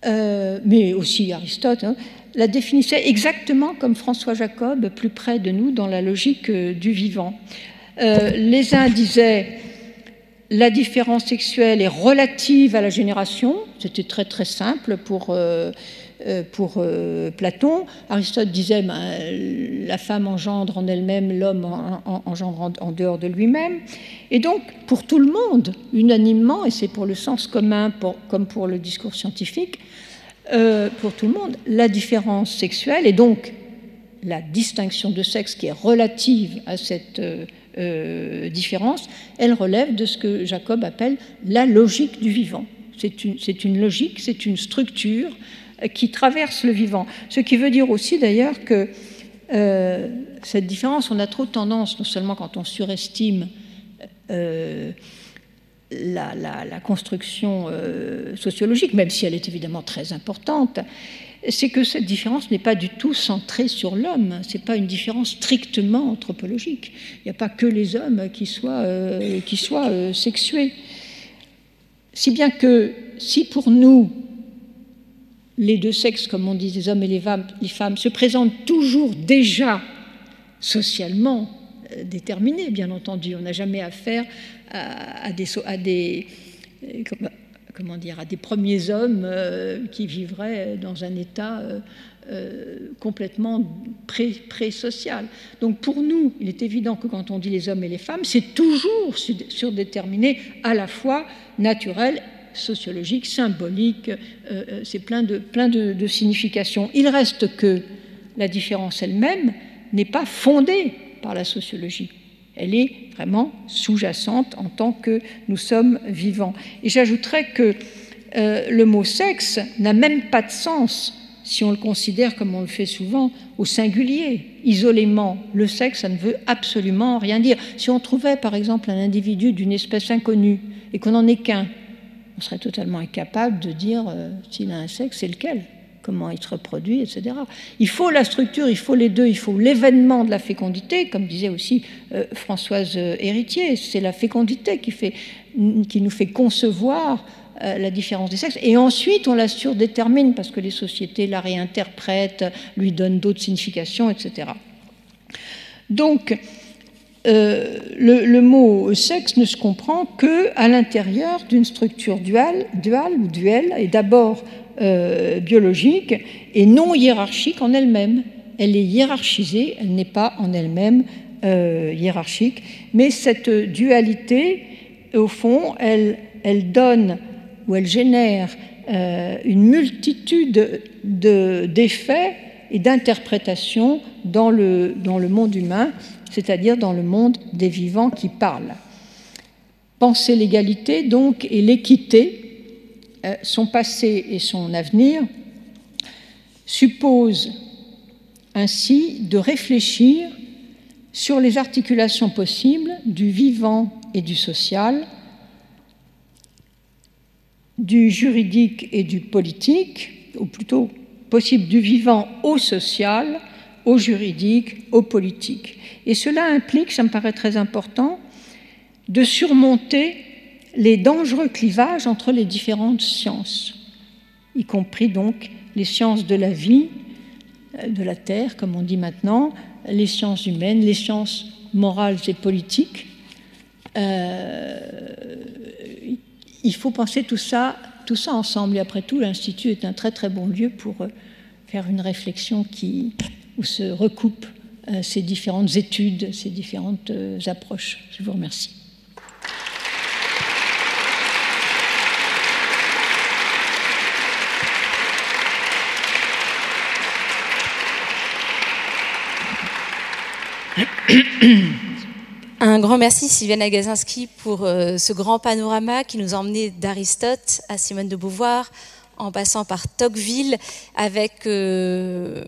mais aussi Aristote, hein, la définissait exactement comme François Jacob, plus près de nous dans la logique du vivant. Les uns disaient la différence sexuelle est relative à la génération, c'était très très simple pour Platon. Aristote disait la femme engendre en elle-même, l'homme engendre en dehors de lui-même. Et donc, pour tout le monde, unanimement, et c'est pour le sens commun comme pour le discours scientifique, pour tout le monde, la différence sexuelle et donc la distinction de sexe qui est relative à cette différence, elle relève de ce que Jacob appelle la logique du vivant. C'est une logique, c'est une structure qui traverse le vivant. Ce qui veut dire aussi d'ailleurs que cette différence, on a trop tendance, non seulement quand on surestime la construction sociologique, même si elle est évidemment très importante, c'est que cette différence n'est pas du tout centrée sur l'homme. Ce n'est pas une différence strictement anthropologique. Il n'y a pas que les hommes qui soient sexués. Si bien que si pour nous, les deux sexes, comme on dit, les hommes et les femmes, se présentent toujours déjà socialement déterminés, bien entendu. On n'a jamais affaire à des premiers hommes qui vivraient dans un état complètement pré-social. Donc pour nous, il est évident que quand on dit les hommes et les femmes, c'est toujours surdéterminé, à la fois naturel, sociologique, symbolique, c'est plein de significations. Il reste que la différence elle-même n'est pas fondée par la sociologie. Elle est vraiment sous-jacente en tant que nous sommes vivants. Et j'ajouterais que le mot sexe n'a même pas de sens si on le considère, comme on le fait souvent, au singulier. Isolément, le sexe, ça ne veut absolument rien dire. Si on trouvait, par exemple, un individu d'une espèce inconnue et qu'on n'en ait qu'un, on serait totalement incapable de dire s'il a un sexe, c'est lequel, comment il se reproduit, etc. Il faut la structure, il faut les deux, il faut l'événement de la fécondité, comme disait aussi Françoise Héritier, c'est la fécondité qui nous fait concevoir la différence des sexes, et ensuite on la surdétermine parce que les sociétés la réinterprètent, lui donnent d'autres significations, etc. Donc, le mot sexe ne se comprend qu'à l'intérieur d'une structure duale ou duelle, et d'abord biologique et non hiérarchique en elle-même. Elle est hiérarchisée, elle n'est pas en elle-même hiérarchique, mais cette dualité, au fond, elle donne ou elle génère une multitude d'effets et d'interprétations dans le monde humain, c'est-à-dire dans le monde des vivants qui parlent. Penser l'égalité, donc, et l'équité, son passé et son avenir, suppose ainsi de réfléchir sur les articulations possibles du vivant et du social, du juridique et du politique, ou plutôt possible du vivant au social, au juridique, au politique. Et cela implique, ça me paraît très important, de surmonter les dangereux clivages entre les différentes sciences, y compris donc les sciences de la vie, de la terre, comme on dit maintenant, les sciences humaines, les sciences morales et politiques. Il faut penser tout ça ensemble. Et après tout, l'Institut est un très très bon lieu pour faire une réflexion où se recoupent ces différentes études, ces différentes approches. Je vous remercie. Un grand merci Sylviane Agacinski pour ce grand panorama qui nous a emmenés d'Aristote à Simone de Beauvoir, en passant par Tocqueville, avec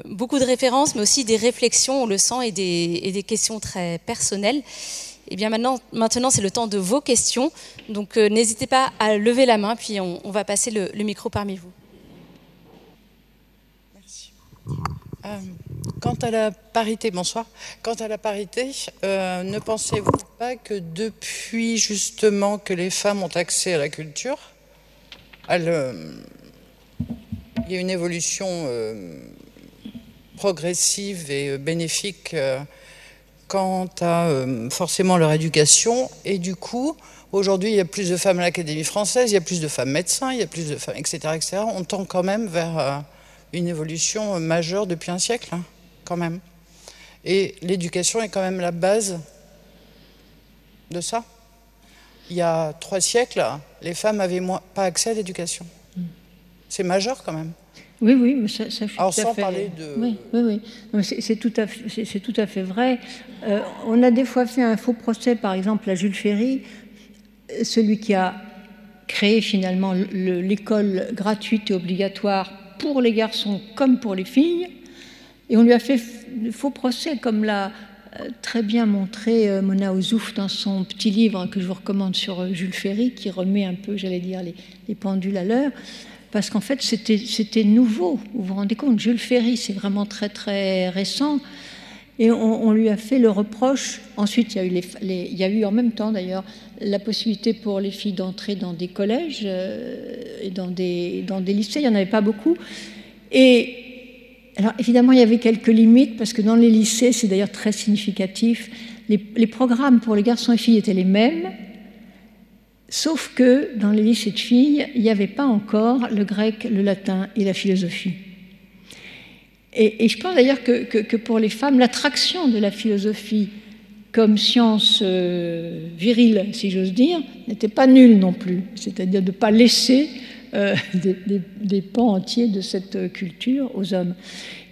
beaucoup de références, mais aussi des réflexions, on le sent, et des questions très personnelles. Et bien maintenant c'est le temps de vos questions, donc n'hésitez pas à lever la main, puis on va passer le micro parmi vous. Merci. Quant à la parité, bonsoir. Quant à la parité, ne pensez-vous pas que depuis justement que les femmes ont accès à la culture, y a une évolution progressive et bénéfique quant à forcément leur éducation. Et du coup, aujourd'hui, il y a plus de femmes à l'Académie française, il y a plus de femmes médecins, il y a plus de femmes, etc., etc. On tend quand même vers une évolution majeure depuis un siècle, hein, quand même. Et l'éducation est quand même la base de ça. Il y a 3 siècles, les femmes n'avaient pas accès à l'éducation. C'est majeur quand même. Oui, oui, mais ça je suis alors, tout à sans fait... parler de... Oui, oui, oui. C'est tout à fait vrai. On a des fois fait un faux procès, par exemple, à Jules Ferry, celui qui a créé finalement l'école gratuite et obligatoire pour les garçons comme pour les filles. Et on lui a fait faux procès, comme l'a très bien montré Mona Ozouf dans son petit livre que je vous recommande sur Jules Ferry, qui remet un peu, j'allais dire, les pendules à l'heure. Parce qu'en fait, c'était nouveau. Vous vous rendez compte, Jules Ferry, c'est vraiment très, très récent. Et on lui a fait le reproche. Ensuite, il y a eu en même temps, d'ailleurs, la possibilité pour les filles d'entrer dans des collèges et dans des lycées. Il n'y en avait pas beaucoup. Et alors, évidemment, il y avait quelques limites, parce que dans les lycées, c'est d'ailleurs très significatif, les programmes pour les garçons et filles étaient les mêmes, sauf que dans les lycées de filles, il n'y avait pas encore le grec, le latin et la philosophie. Et je pense d'ailleurs que pour les femmes, l'attraction de la philosophie comme science virile, si j'ose dire, n'était pas nulle non plus. C'est-à-dire de ne pas laisser des pans entiers de cette culture aux hommes.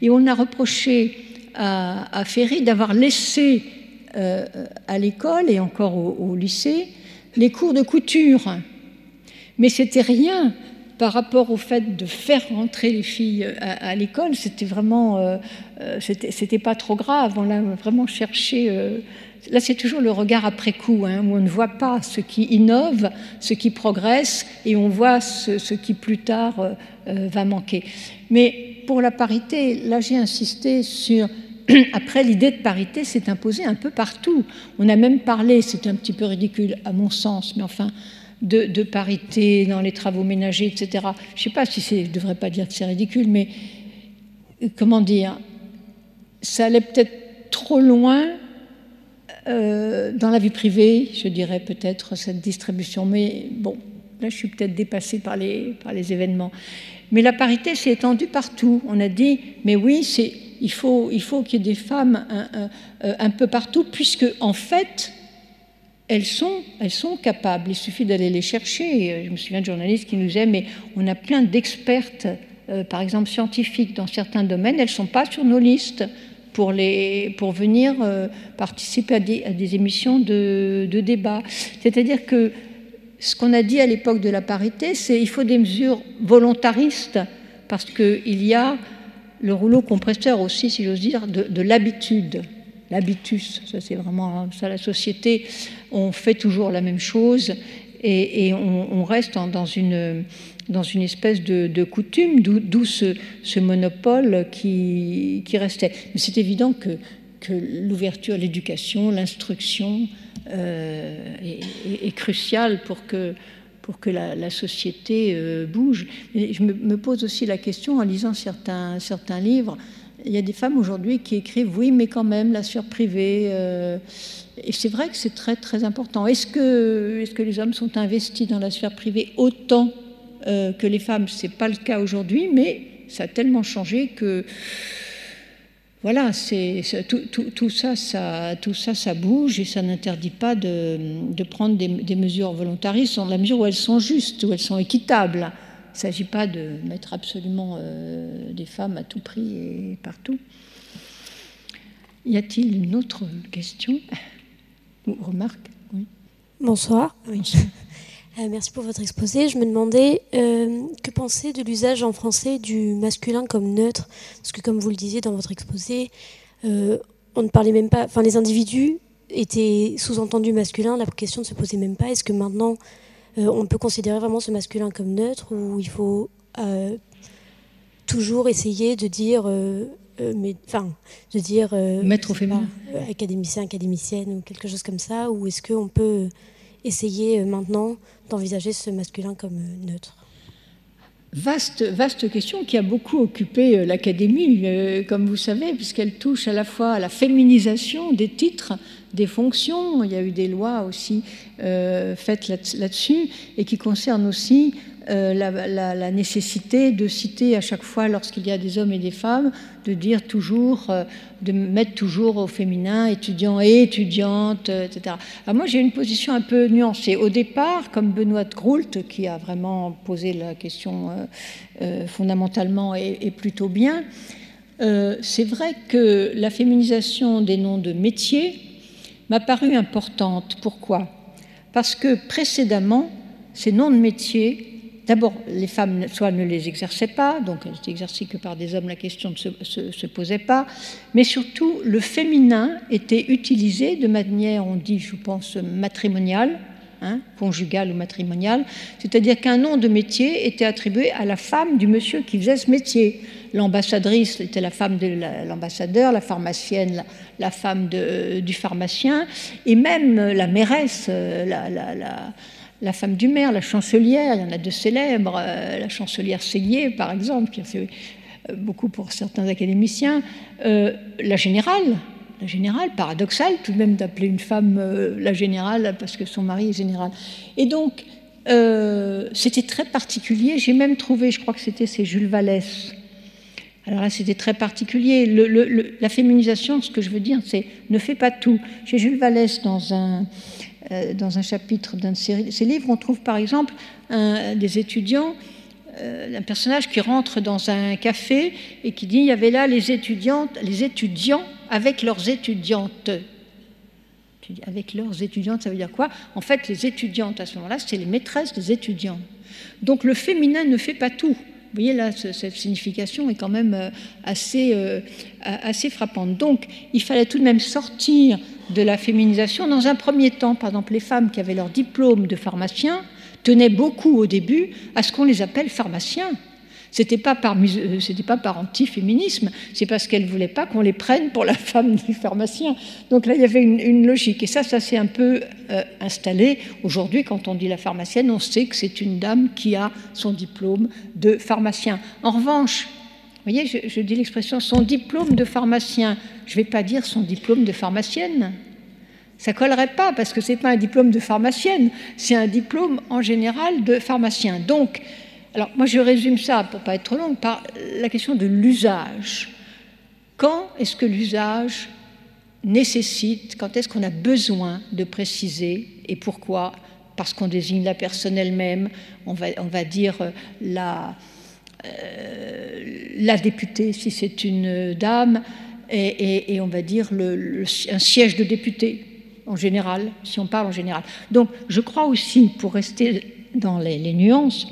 Et on a reproché à Ferry d'avoir laissé à l'école et encore au lycée les cours de couture. Mais c'était rien par rapport au fait de faire rentrer les filles à l'école. C'était vraiment, c'était pas trop grave. On l'a vraiment cherché. Là, c'est toujours le regard après coup, hein, où on ne voit pas ce qui innove, ce qui progresse, et on voit ce qui plus tard va manquer. Mais pour la parité, là, j'ai insisté sur... Après, l'idée de parité s'est imposée un peu partout. On a même parlé, c'est un petit peu ridicule à mon sens, mais enfin, de parité dans les travaux ménagers, etc. Je ne sais pas si je ne devrais pas dire que c'est ridicule, mais comment dire, ça allait peut-être trop loin dans la vie privée, je dirais peut-être, cette distribution. Mais bon, là, je suis peut-être dépassée par les événements. Mais la parité s'est étendue partout. On a dit, mais oui, il faut qu'il y ait des femmes un peu partout, puisque, en fait, elles sont capables. Il suffit d'aller les chercher. Je me souviens de journalistes qui nous disaient, mais on a plein d'expertes, par exemple scientifiques, dans certains domaines. Elles ne sont pas sur nos listes pour venir participer à des émissions de débat. C'est-à-dire que ce qu'on a dit à l'époque de la parité, c'est qu'il faut des mesures volontaristes, parce qu'il y a le rouleau compresseur aussi, si j'ose dire, de l'habitude. L'habitus, ça c'est vraiment ça, la société, on fait toujours la même chose et on reste dans une espèce de coutume, d'où ce monopole qui restait. Mais c'est évident que l'ouverture à l'éducation, l'instruction est cruciale pour que la société bouge. Et je me pose aussi la question en lisant certains livres. Il y a des femmes aujourd'hui qui écrivent « oui, mais quand même, la sphère privée et c'est vrai que c'est très, très important. Est-ce que les hommes sont investis dans la sphère privée autant que les femmes? Ce n'est pas le cas aujourd'hui, mais ça a tellement changé que... Voilà, tout ça bouge et ça n'interdit pas de prendre des mesures volontaristes dans la mesure où elles sont justes, où elles sont équitables. Il ne s'agit pas de mettre absolument des femmes à tout prix et partout. Y a-t-il une autre question ou remarque? Oui. Bonsoir. Oui. Bonsoir. Merci pour votre exposé. Je me demandais que penser de l'usage en français du masculin comme neutre, parce que comme vous le disiez dans votre exposé, on ne parlait même pas. Enfin, les individus étaient sous-entendus masculins. La question ne se posait même pas. Est-ce que maintenant on peut considérer vraiment ce masculin comme neutre, ou il faut toujours essayer de dire, maître au féminin, académicien, académicienne ou quelque chose comme ça, ou est-ce qu'on peut essayer maintenant d'envisager ce masculin comme neutre? Vaste question qui a beaucoup occupé l'Académie, comme vous savez, puisqu'elle touche à la fois à la féminisation des titres, des fonctions. Il y a eu des lois aussi faites là-dessus, et qui concernent aussi la nécessité de citer à chaque fois, lorsqu'il y a des hommes et des femmes, de dire toujours, de mettre toujours au féminin étudiants et étudiantes, etc. Alors moi, j'ai une position un peu nuancée. Au départ, comme Benoît de Groult, qui a vraiment posé la question fondamentalement et plutôt bien, c'est vrai que la féminisation des noms de métiers m'a paru importante. Pourquoi ? Parce que précédemment, ces noms de métiers, d'abord, les femmes soit ne les exerçaient pas, donc elles étaient exercées que par des hommes, la question ne se posait pas, mais surtout, le féminin était utilisé de manière, on dit, je pense, matrimoniale, conjugale ou matrimoniale, c'est-à-dire qu'un nom de métier était attribué à la femme du monsieur qui faisait ce métier. L'ambassadrice était la femme de l'ambassadeur, la pharmacienne, la femme du pharmacien, et même la mairesse, la femme du maire, la chancelière, il y en a de célèbres, la chancelière Séguier, par exemple, qui a fait beaucoup pour certains académiciens, la générale, paradoxal tout de même d'appeler une femme la générale parce que son mari est général. Et donc, c'était très particulier. J'ai même trouvé, je crois que c'est Jules Vallès. Alors là, c'était très particulier. La féminisation, ce que je veux dire, c'est ne fait pas tout. Chez Jules Vallès, dans un chapitre d'un de ses livres, on trouve par exemple des étudiants, un personnage qui rentre dans un café et qui dit il y avait là les étudiants avec leurs étudiantes. Avec leurs étudiantes, ça veut dire quoi ? En fait, les étudiantes à ce moment-là, c'est les maîtresses des étudiants. Donc le féminin ne fait pas tout. Vous voyez là, cette signification est quand même assez frappante. Donc il fallait tout de même sortir de la féminisation. Dans un premier temps, par exemple, les femmes qui avaient leur diplôme de pharmacien tenaient beaucoup au début à ce qu'on les appelle pharmaciens. C'était pas par anti-féminisme, c'est parce qu'elles ne voulaient pas qu'on les prenne pour la femme du pharmacien. Donc là, il y avait une logique. Et ça s'est un peu installé. Aujourd'hui, quand on dit la pharmacienne, on sait que c'est une dame qui a son diplôme de pharmacien. En revanche, vous voyez, je dis l'expression son diplôme de pharmacien. Je ne vais pas dire son diplôme de pharmacienne. Ça ne collerait pas parce que ce n'est pas un diplôme de pharmacienne, c'est un diplôme en général de pharmacien. Donc, alors moi je résume ça pour ne pas être trop longue par la question de l'usage. Quand est-ce que l'usage nécessite, quand est-ce qu'on a besoin de préciser et pourquoi ? Parce qu'on désigne la personne elle-même, on va dire la députée si c'est une dame et on va dire un siège de député en général, si on parle en général. Donc je crois aussi, pour rester dans les nuances,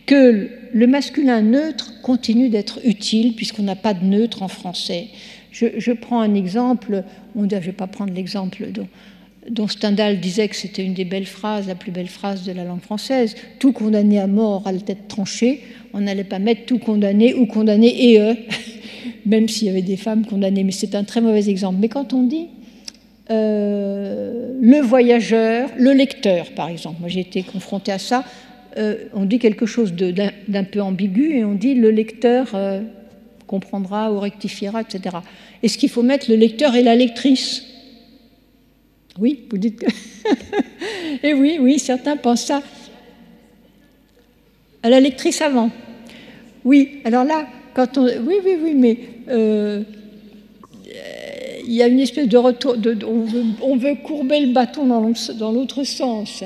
que le masculin neutre continue d'être utile puisqu'on n'a pas de neutre en français. Je prends un exemple, je ne vais pas prendre l'exemple dont Stendhal disait que c'était une des belles phrases, la plus belle phrase de la langue française. Tout condamné à mort à la tête tranchée, on n'allait pas mettre tout condamné ou condamné et même s'il y avait des femmes condamnées, mais c'est un très mauvais exemple. Mais quand on dit le voyageur, le lecteur par exemple, moi j'ai été confrontée à ça, on dit quelque chose d'un peu ambigu et on dit le lecteur comprendra ou rectifiera, etc. Est-ce qu'il faut mettre le lecteur et la lectrice ? Oui, vous dites que... Et oui, certains pensent ça. À la lectrice avant. Oui, alors là, quand on... Oui, mais... il y a une espèce de retour... on veut courber le bâton dans l'autre sens.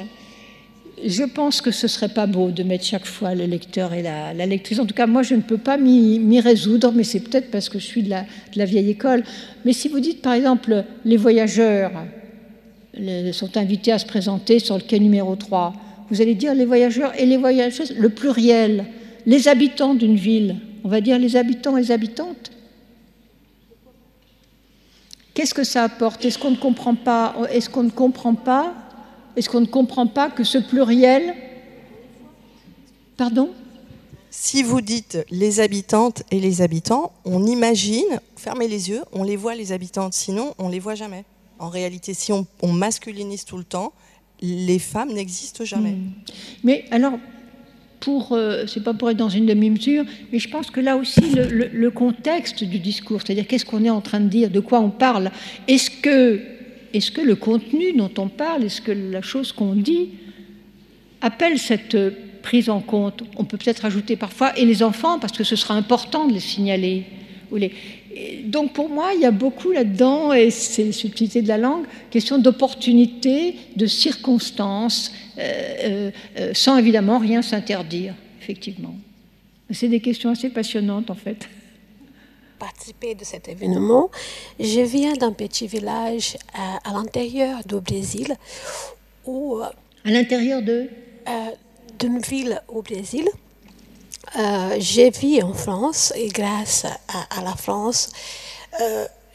Je pense que ce ne serait pas beau de mettre chaque fois le lecteur et la lectrice. En tout cas, moi, je ne peux pas m'y résoudre, mais c'est peut-être parce que je suis de la vieille école. Mais si vous dites, par exemple, les voyageurs sont invités à se présenter sur le quai numéro 3, vous allez dire les voyageurs et les voyageuses, le pluriel, les habitants d'une ville. On va dire les habitants et les habitantes. Qu'est-ce que ça apporte ? Est-ce qu'on ne comprend pas ? Est-ce qu'on ne comprend pas que ce pluriel... Pardon ? Si vous dites les habitantes et les habitants, on imagine, fermez les yeux, on les voit les habitantes, sinon on ne les voit jamais. En réalité, si on masculinise tout le temps, les femmes n'existent jamais. Mais alors, c'est pas pour être dans une demi-mesure, mais je pense que là aussi le contexte du discours, c'est-à-dire qu'est-ce qu'on est en train de dire, de quoi on parle, est-ce que le contenu dont on parle, est-ce que la chose qu'on dit appelle cette prise en compte? On peut peut-être ajouter parfois et les enfants, parce que ce sera important de les signaler. Donc pour moi, il y a beaucoup là-dedans, et c'est les subtilités de la langue, question d'opportunité, de circonstances, sans évidemment rien s'interdire, effectivement. C'est des questions assez passionnantes, en fait. Participer de cet événement. Je viens d'un petit village à l'intérieur du Brésil, où... À l'intérieur d'une ville au Brésil. J'ai vécu en France et grâce à la France,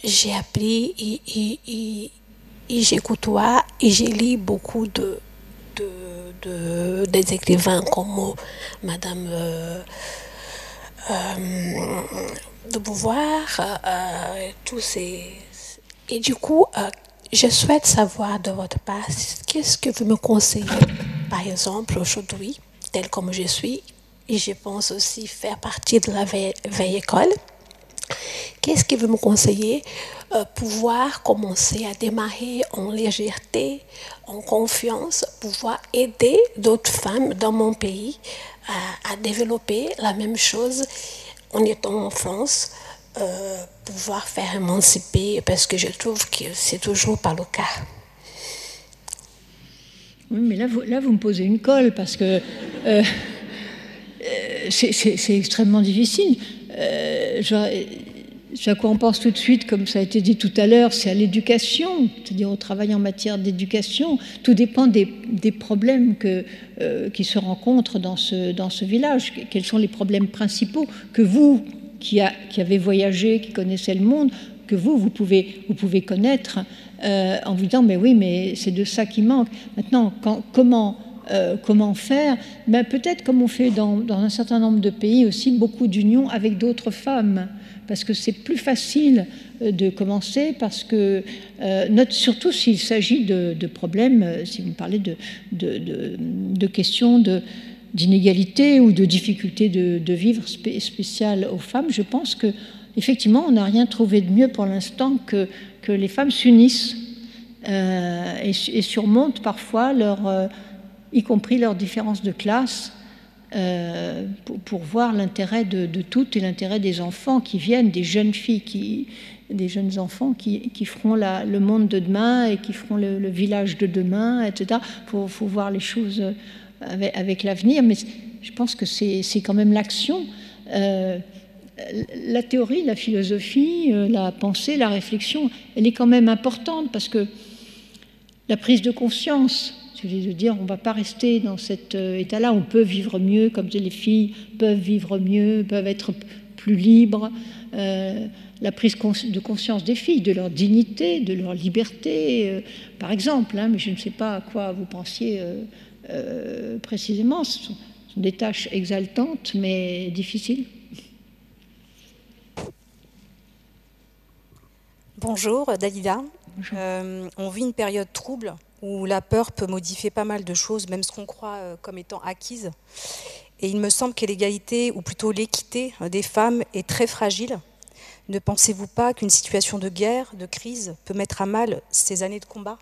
j'ai appris et j'ai côtoyé et j'ai lu beaucoup des écrivains comme Madame de Beauvoir, tous ces... Et du coup, je souhaite savoir de votre part, qu'est-ce que vous me conseillez, par exemple, aujourd'hui, tel comme je suis, et je pense aussi faire partie de la vieille école. Qu'est-ce que vous me conseillez pouvoir commencer à démarrer en légèreté, en confiance, pouvoir aider d'autres femmes dans mon pays à développer la même chose en étant en France, pouvoir faire émanciper, parce que je trouve que c'est toujours pas le cas. Oui, mais là, vous me posez une colle, parce que c'est extrêmement difficile. Ce à quoi on pense tout de suite, comme ça a été dit tout à l'heure, c'est à l'éducation, c'est-à-dire au travail en matière d'éducation. Tout dépend des problèmes qui se rencontrent dans ce village. Quels sont les problèmes principaux que vous, qui avez voyagé, qui connaissez le monde, que vous pouvez connaître en vous disant mais oui, mais c'est de ça qui manque. Maintenant, comment faire? Peut-être comme on fait dans un certain nombre de pays aussi, beaucoup d'unions avec d'autres femmes, parce que c'est plus facile de commencer, parce que surtout s'il s'agit de problèmes, si vous me parlez de questions d'inégalité ou de difficultés de vivre spéciales aux femmes, je pense que effectivement on n'a rien trouvé de mieux pour l'instant que les femmes s'unissent et surmontent parfois y compris leurs différences de classe, pour voir l'intérêt de toutes et l'intérêt des enfants qui viennent, des jeunes filles, des jeunes enfants qui feront le monde de demain et qui feront le village de demain, etc. Faut voir les choses avec l'avenir, mais je pense que c'est quand même l'action. La théorie, la philosophie, la pensée, la réflexion, elle est quand même importante, parce que la prise de conscience, c'est de dire on ne va pas rester dans cet état-là, on peut vivre mieux, comme les filles peuvent vivre mieux, peuvent être plus libres. La prise de conscience des filles, de leur dignité, de leur liberté, par exemple, mais je ne sais pas à quoi vous pensiez précisément, ce sont des tâches exaltantes mais difficiles. Bonjour Dalida. Bonjour. On vit une période trouble où la peur peut modifier pas mal de choses, même ce qu'on croit comme étant acquise. Et il me semble que l'égalité, ou plutôt l'équité des femmes est très fragile. Ne pensez-vous pas qu'une situation de guerre, de crise, peut mettre à mal ces années de combat ?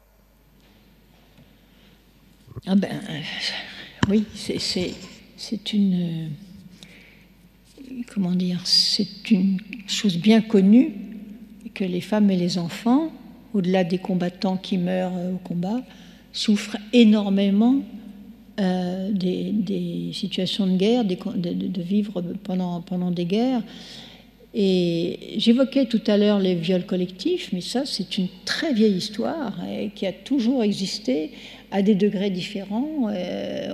Oui, c'est une... Comment dire ? C'est une chose bien connue que les femmes et les enfants, au-delà des combattants qui meurent au combat, souffrent énormément des situations de guerre, de vivre pendant des guerres. Et j'évoquais tout à l'heure les viols collectifs, mais ça, c'est une très vieille histoire qui a toujours existé à des degrés différents.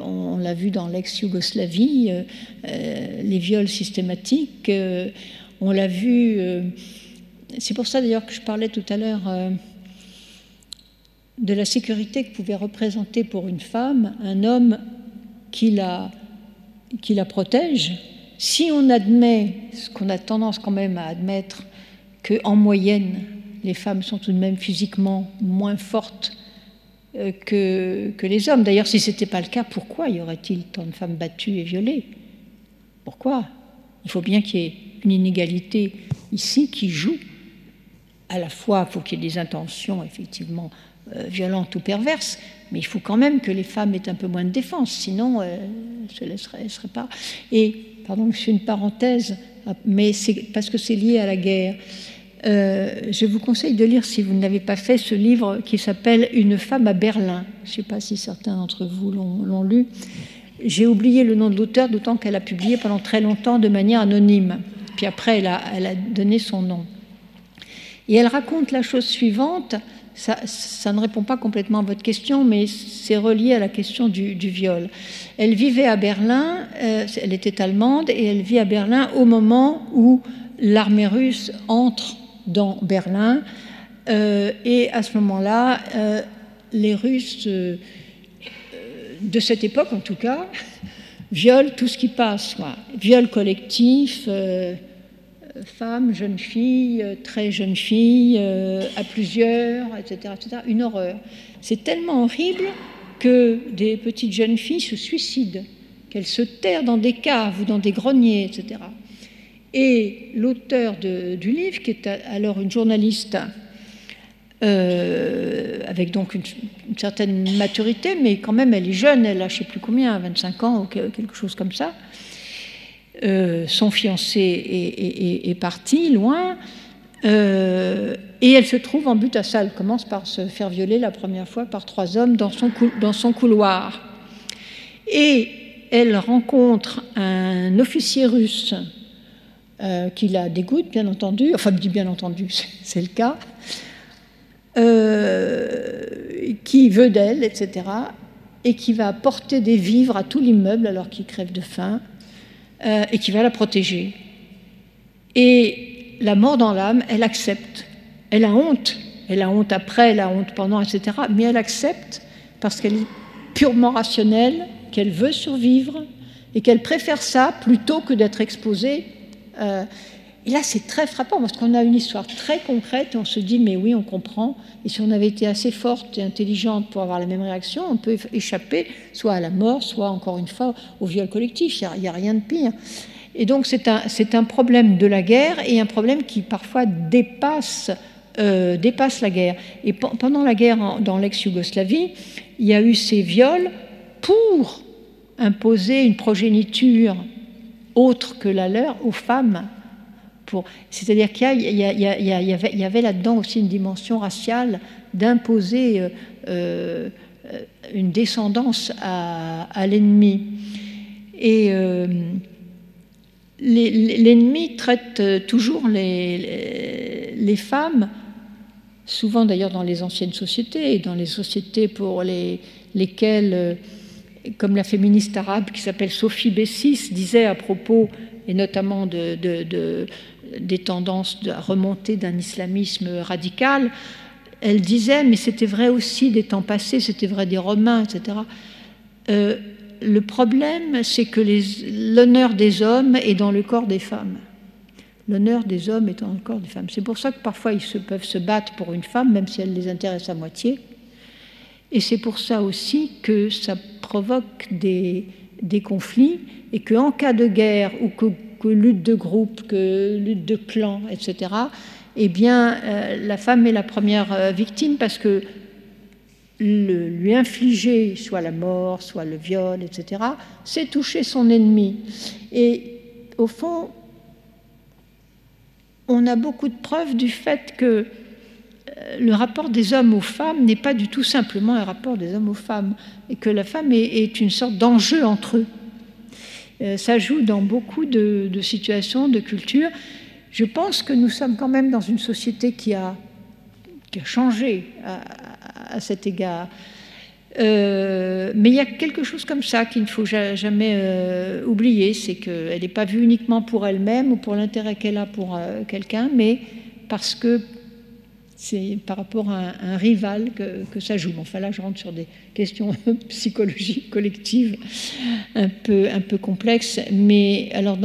On l'a vu dans l'ex-Yougoslavie, les viols systématiques. On l'a vu... c'est pour ça d'ailleurs que je parlais tout à l'heure de la sécurité que pouvait représenter pour une femme un homme qui la protège. Si on admet, ce qu'on a tendance quand même à admettre, qu'en moyenne, les femmes sont tout de même physiquement moins fortes que les hommes. D'ailleurs, si ce n'était pas le cas, pourquoi y aurait-il tant de femmes battues et violées? Pourquoi? Il faut bien qu'il y ait une inégalité ici qui joue. À la fois, il faut qu'il y ait des intentions effectivement violentes ou perverses, mais il faut quand même que les femmes aient un peu moins de défense, sinon elles ne seraient pas. Et, pardon, je fais une parenthèse, mais c'est parce que c'est lié à la guerre. Je vous conseille de lire, si vous ne l'avez pas fait, ce livre qui s'appelle « Une femme à Berlin ». Je ne sais pas si certains d'entre vous l'ont lu. J'ai oublié le nom de l'auteur, d'autant qu'elle a publié pendant très longtemps de manière anonyme. Puis après, elle a donné son nom. Et elle raconte la chose suivante, ça ne répond pas complètement à votre question, mais c'est relié à la question du viol. Elle vivait à Berlin, elle était allemande, et elle vit à Berlin au moment où l'armée russe entre dans Berlin. Et à ce moment-là, les Russes, de cette époque en tout cas, violent tout ce qui passe. Viol collectif, femmes, jeunes filles, très jeunes filles, à plusieurs, etc., etc. Une horreur. C'est tellement horrible que des petites jeunes filles se suicident, qu'elles se terrent dans des caves ou dans des greniers, etc. Et l'auteur du livre, qui est alors une journaliste avec donc une certaine maturité, mais quand même elle est jeune, elle a je ne sais plus combien, 25 ans ou quelque chose comme ça, son fiancé est parti loin, et elle se trouve en but à ça. Elle commence par se faire violer la première fois par 3 hommes dans son couloir. Et elle rencontre un officier russe qui la dégoûte, bien entendu, enfin, je dis bien entendu, c'est le cas, qui veut d'elle, etc., et qui va apporter des vivres à tout l'immeuble alors qu'il crève de faim, et qui va la protéger. Et la mort dans l'âme, elle accepte. Elle a honte après, elle a honte pendant, etc., mais elle accepte parce qu'elle est purement rationnelle, qu'elle veut survivre, et qu'elle préfère ça plutôt que d'être exposée. Et là, c'est très frappant, parce qu'on a une histoire très concrète, et on se dit, mais oui, on comprend, et si on avait été assez forte et intelligente pour avoir la même réaction, on peut échapper soit à la mort, soit, encore une fois, au viol collectif. Il n'y a rien de pire. Et donc, c'est un problème de la guerre, et un problème qui, parfois, dépasse la guerre. Et pendant la guerre dans l'ex-Yougoslavie, il y a eu ces viols pour imposer une progéniture autre que la leur aux femmes. C'est-à-dire qu'il y avait là-dedans aussi une dimension raciale d'imposer une descendance à l'ennemi. Et l'ennemi traite toujours les femmes, souvent d'ailleurs dans les anciennes sociétés, et dans les sociétés pour lesquelles, comme la féministe arabe qui s'appelle Sophie Bessis disait à propos, et notamment des tendances de remontée d'un islamisme radical, elle disait, mais c'était vrai aussi des temps passés, c'était vrai des Romains, etc. Le problème, c'est que l'honneur des hommes est dans le corps des femmes. L'honneur des hommes est dans le corps des femmes. C'est pour ça que parfois ils peuvent se battre pour une femme, même si elle les intéresse à moitié. Et c'est pour ça aussi que ça provoque des conflits, et qu'en cas de guerre ou que lutte de groupe, que lutte de clan, etc., eh bien, la femme est la première victime, parce que lui infliger soit la mort, soit le viol, etc., c'est toucher son ennemi. Et au fond, on a beaucoup de preuves du fait que le rapport des hommes aux femmes n'est pas du tout simplement un rapport des hommes aux femmes, et que la femme est une sorte d'enjeu entre eux. Ça joue dans beaucoup de situations, de cultures. Je pense que nous sommes quand même dans une société qui a changé à cet égard. Mais il y a quelque chose comme ça qu'il ne faut jamais oublier, c'est qu'elle n'est pas vue uniquement pour elle-même ou pour l'intérêt qu'elle a pour quelqu'un, mais parce que c'est par rapport à un rival que ça joue. Enfin là, je rentre sur des questions psychologiques collectives un peu complexes. Mais alors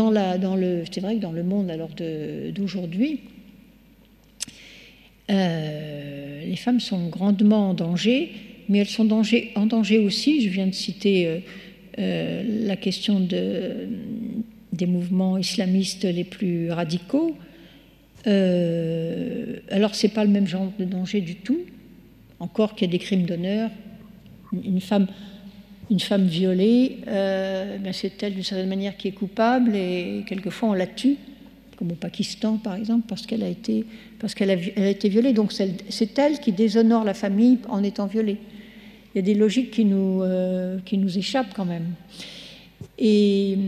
c'est vrai que dans le monde alors d'aujourd'hui, les femmes sont grandement en danger, mais elles sont en danger aussi. Je viens de citer la question des mouvements islamistes les plus radicaux. Alors, ce n'est pas le même genre de danger du tout. Encore qu'il y a des crimes d'honneur. Une femme violée, c'est elle d'une certaine manière qui est coupable, et quelquefois on la tue, comme au Pakistan par exemple, parce qu'elle a été violée. Donc c'est elle qui déshonore la famille en étant violée. Il y a des logiques qui nous échappent quand même. Et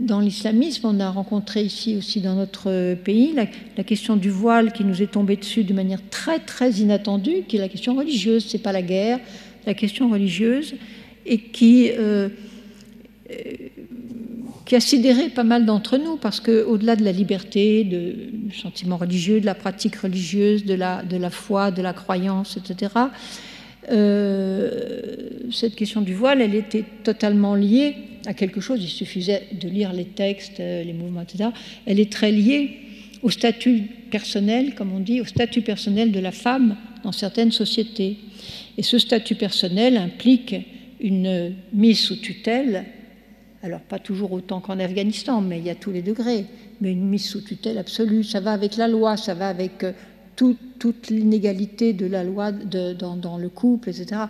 dans l'islamisme, on a rencontré ici aussi dans notre pays la question du voile qui nous est tombée dessus de manière très très inattendue, qui est la question religieuse. C'est pas la guerre, la question religieuse, et qui a sidéré pas mal d'entre nous, parce qu'au-delà de la liberté, du sentiment religieux, de la pratique religieuse, de la foi, de la croyance, etc., cette question du voile, elle était totalement liée à quelque chose. Il suffisait de lire les textes, les mouvements, etc. Elle est très liée au statut personnel, comme on dit, au statut personnel de la femme dans certaines sociétés. Et ce statut personnel implique une mise sous tutelle, alors pas toujours autant qu'en Afghanistan, mais il y a tous les degrés, mais une mise sous tutelle absolue. Ça va avec la loi, ça va avec toute l'inégalité de la loi dans le couple, etc.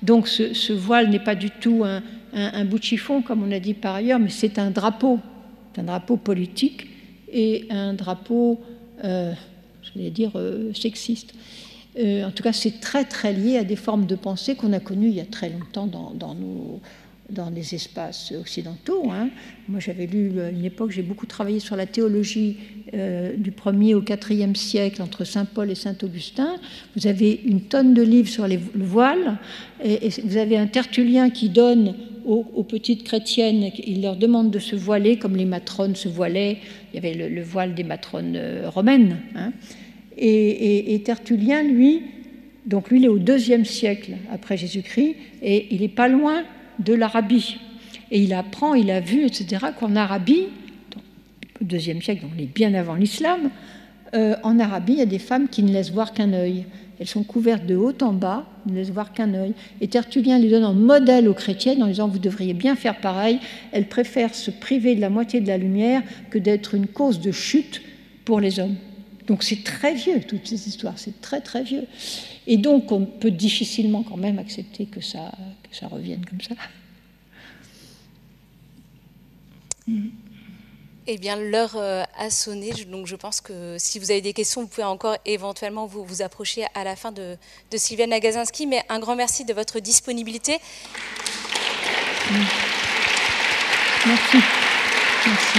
Donc ce voile n'est pas du tout un bout de chiffon, comme on a dit par ailleurs, mais c'est un drapeau politique et un drapeau, sexiste. En tout cas, c'est très très lié à des formes de pensée qu'on a connues il y a très longtemps dans les espaces occidentaux. Moi, j'avais lu à une époque, j'ai beaucoup travaillé sur la théologie du 1er au 4e siècle entre saint Paul et saint Augustin. Vous avez une tonne de livres sur le voile, et vous avez un Tertullien qui donne aux petites chrétiennes, il leur demande de se voiler comme les matrones se voilaient. Il y avait le voile des matrones romaines. Et Tertullien, lui, il est au 2e siècle après Jésus-Christ, et il n'est pas loin de l'Arabie. Et il apprend, il a vu, etc., qu'en Arabie, au 2e siècle, on est bien avant l'islam, en Arabie, il y a des femmes qui ne laissent voir qu'un œil. Elles sont couvertes de haut en bas, ne laissent voir qu'un œil. Et Tertullien les donne en modèle aux chrétiennes en disant « vous devriez bien faire pareil ». Elles préfèrent se priver de la moitié de la lumière que d'être une cause de chute pour les hommes. Donc c'est très vieux, toutes ces histoires, c'est très très vieux. Et donc on peut difficilement quand même accepter que ça revienne comme ça. Eh bien, l'heure a sonné, donc je pense que si vous avez des questions, vous pouvez encore éventuellement vous approcher à la fin de Sylviane Agacinski, mais un grand merci de votre disponibilité. Merci. Merci.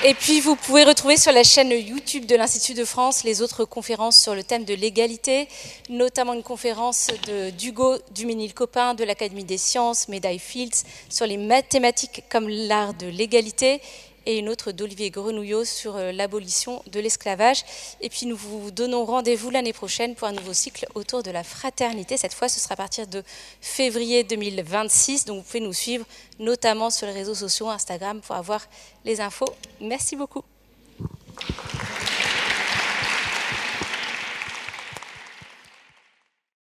Et puis, vous pouvez retrouver sur la chaîne YouTube de l'Institut de France les autres conférences sur le thème de l'égalité, notamment une conférence d'Hugo Duménil-Copin de l'Académie des sciences, médaille Fields, sur les mathématiques comme l'art de l'égalité, et une autre d'Olivier Grenouillot sur l'abolition de l'esclavage. Et puis, nous vous donnons rendez-vous l'année prochaine pour un nouveau cycle autour de la fraternité. Cette fois, ce sera à partir de février 2026. Donc, vous pouvez nous suivre notamment sur les réseaux sociaux, Instagram, pour avoir les infos. Merci beaucoup.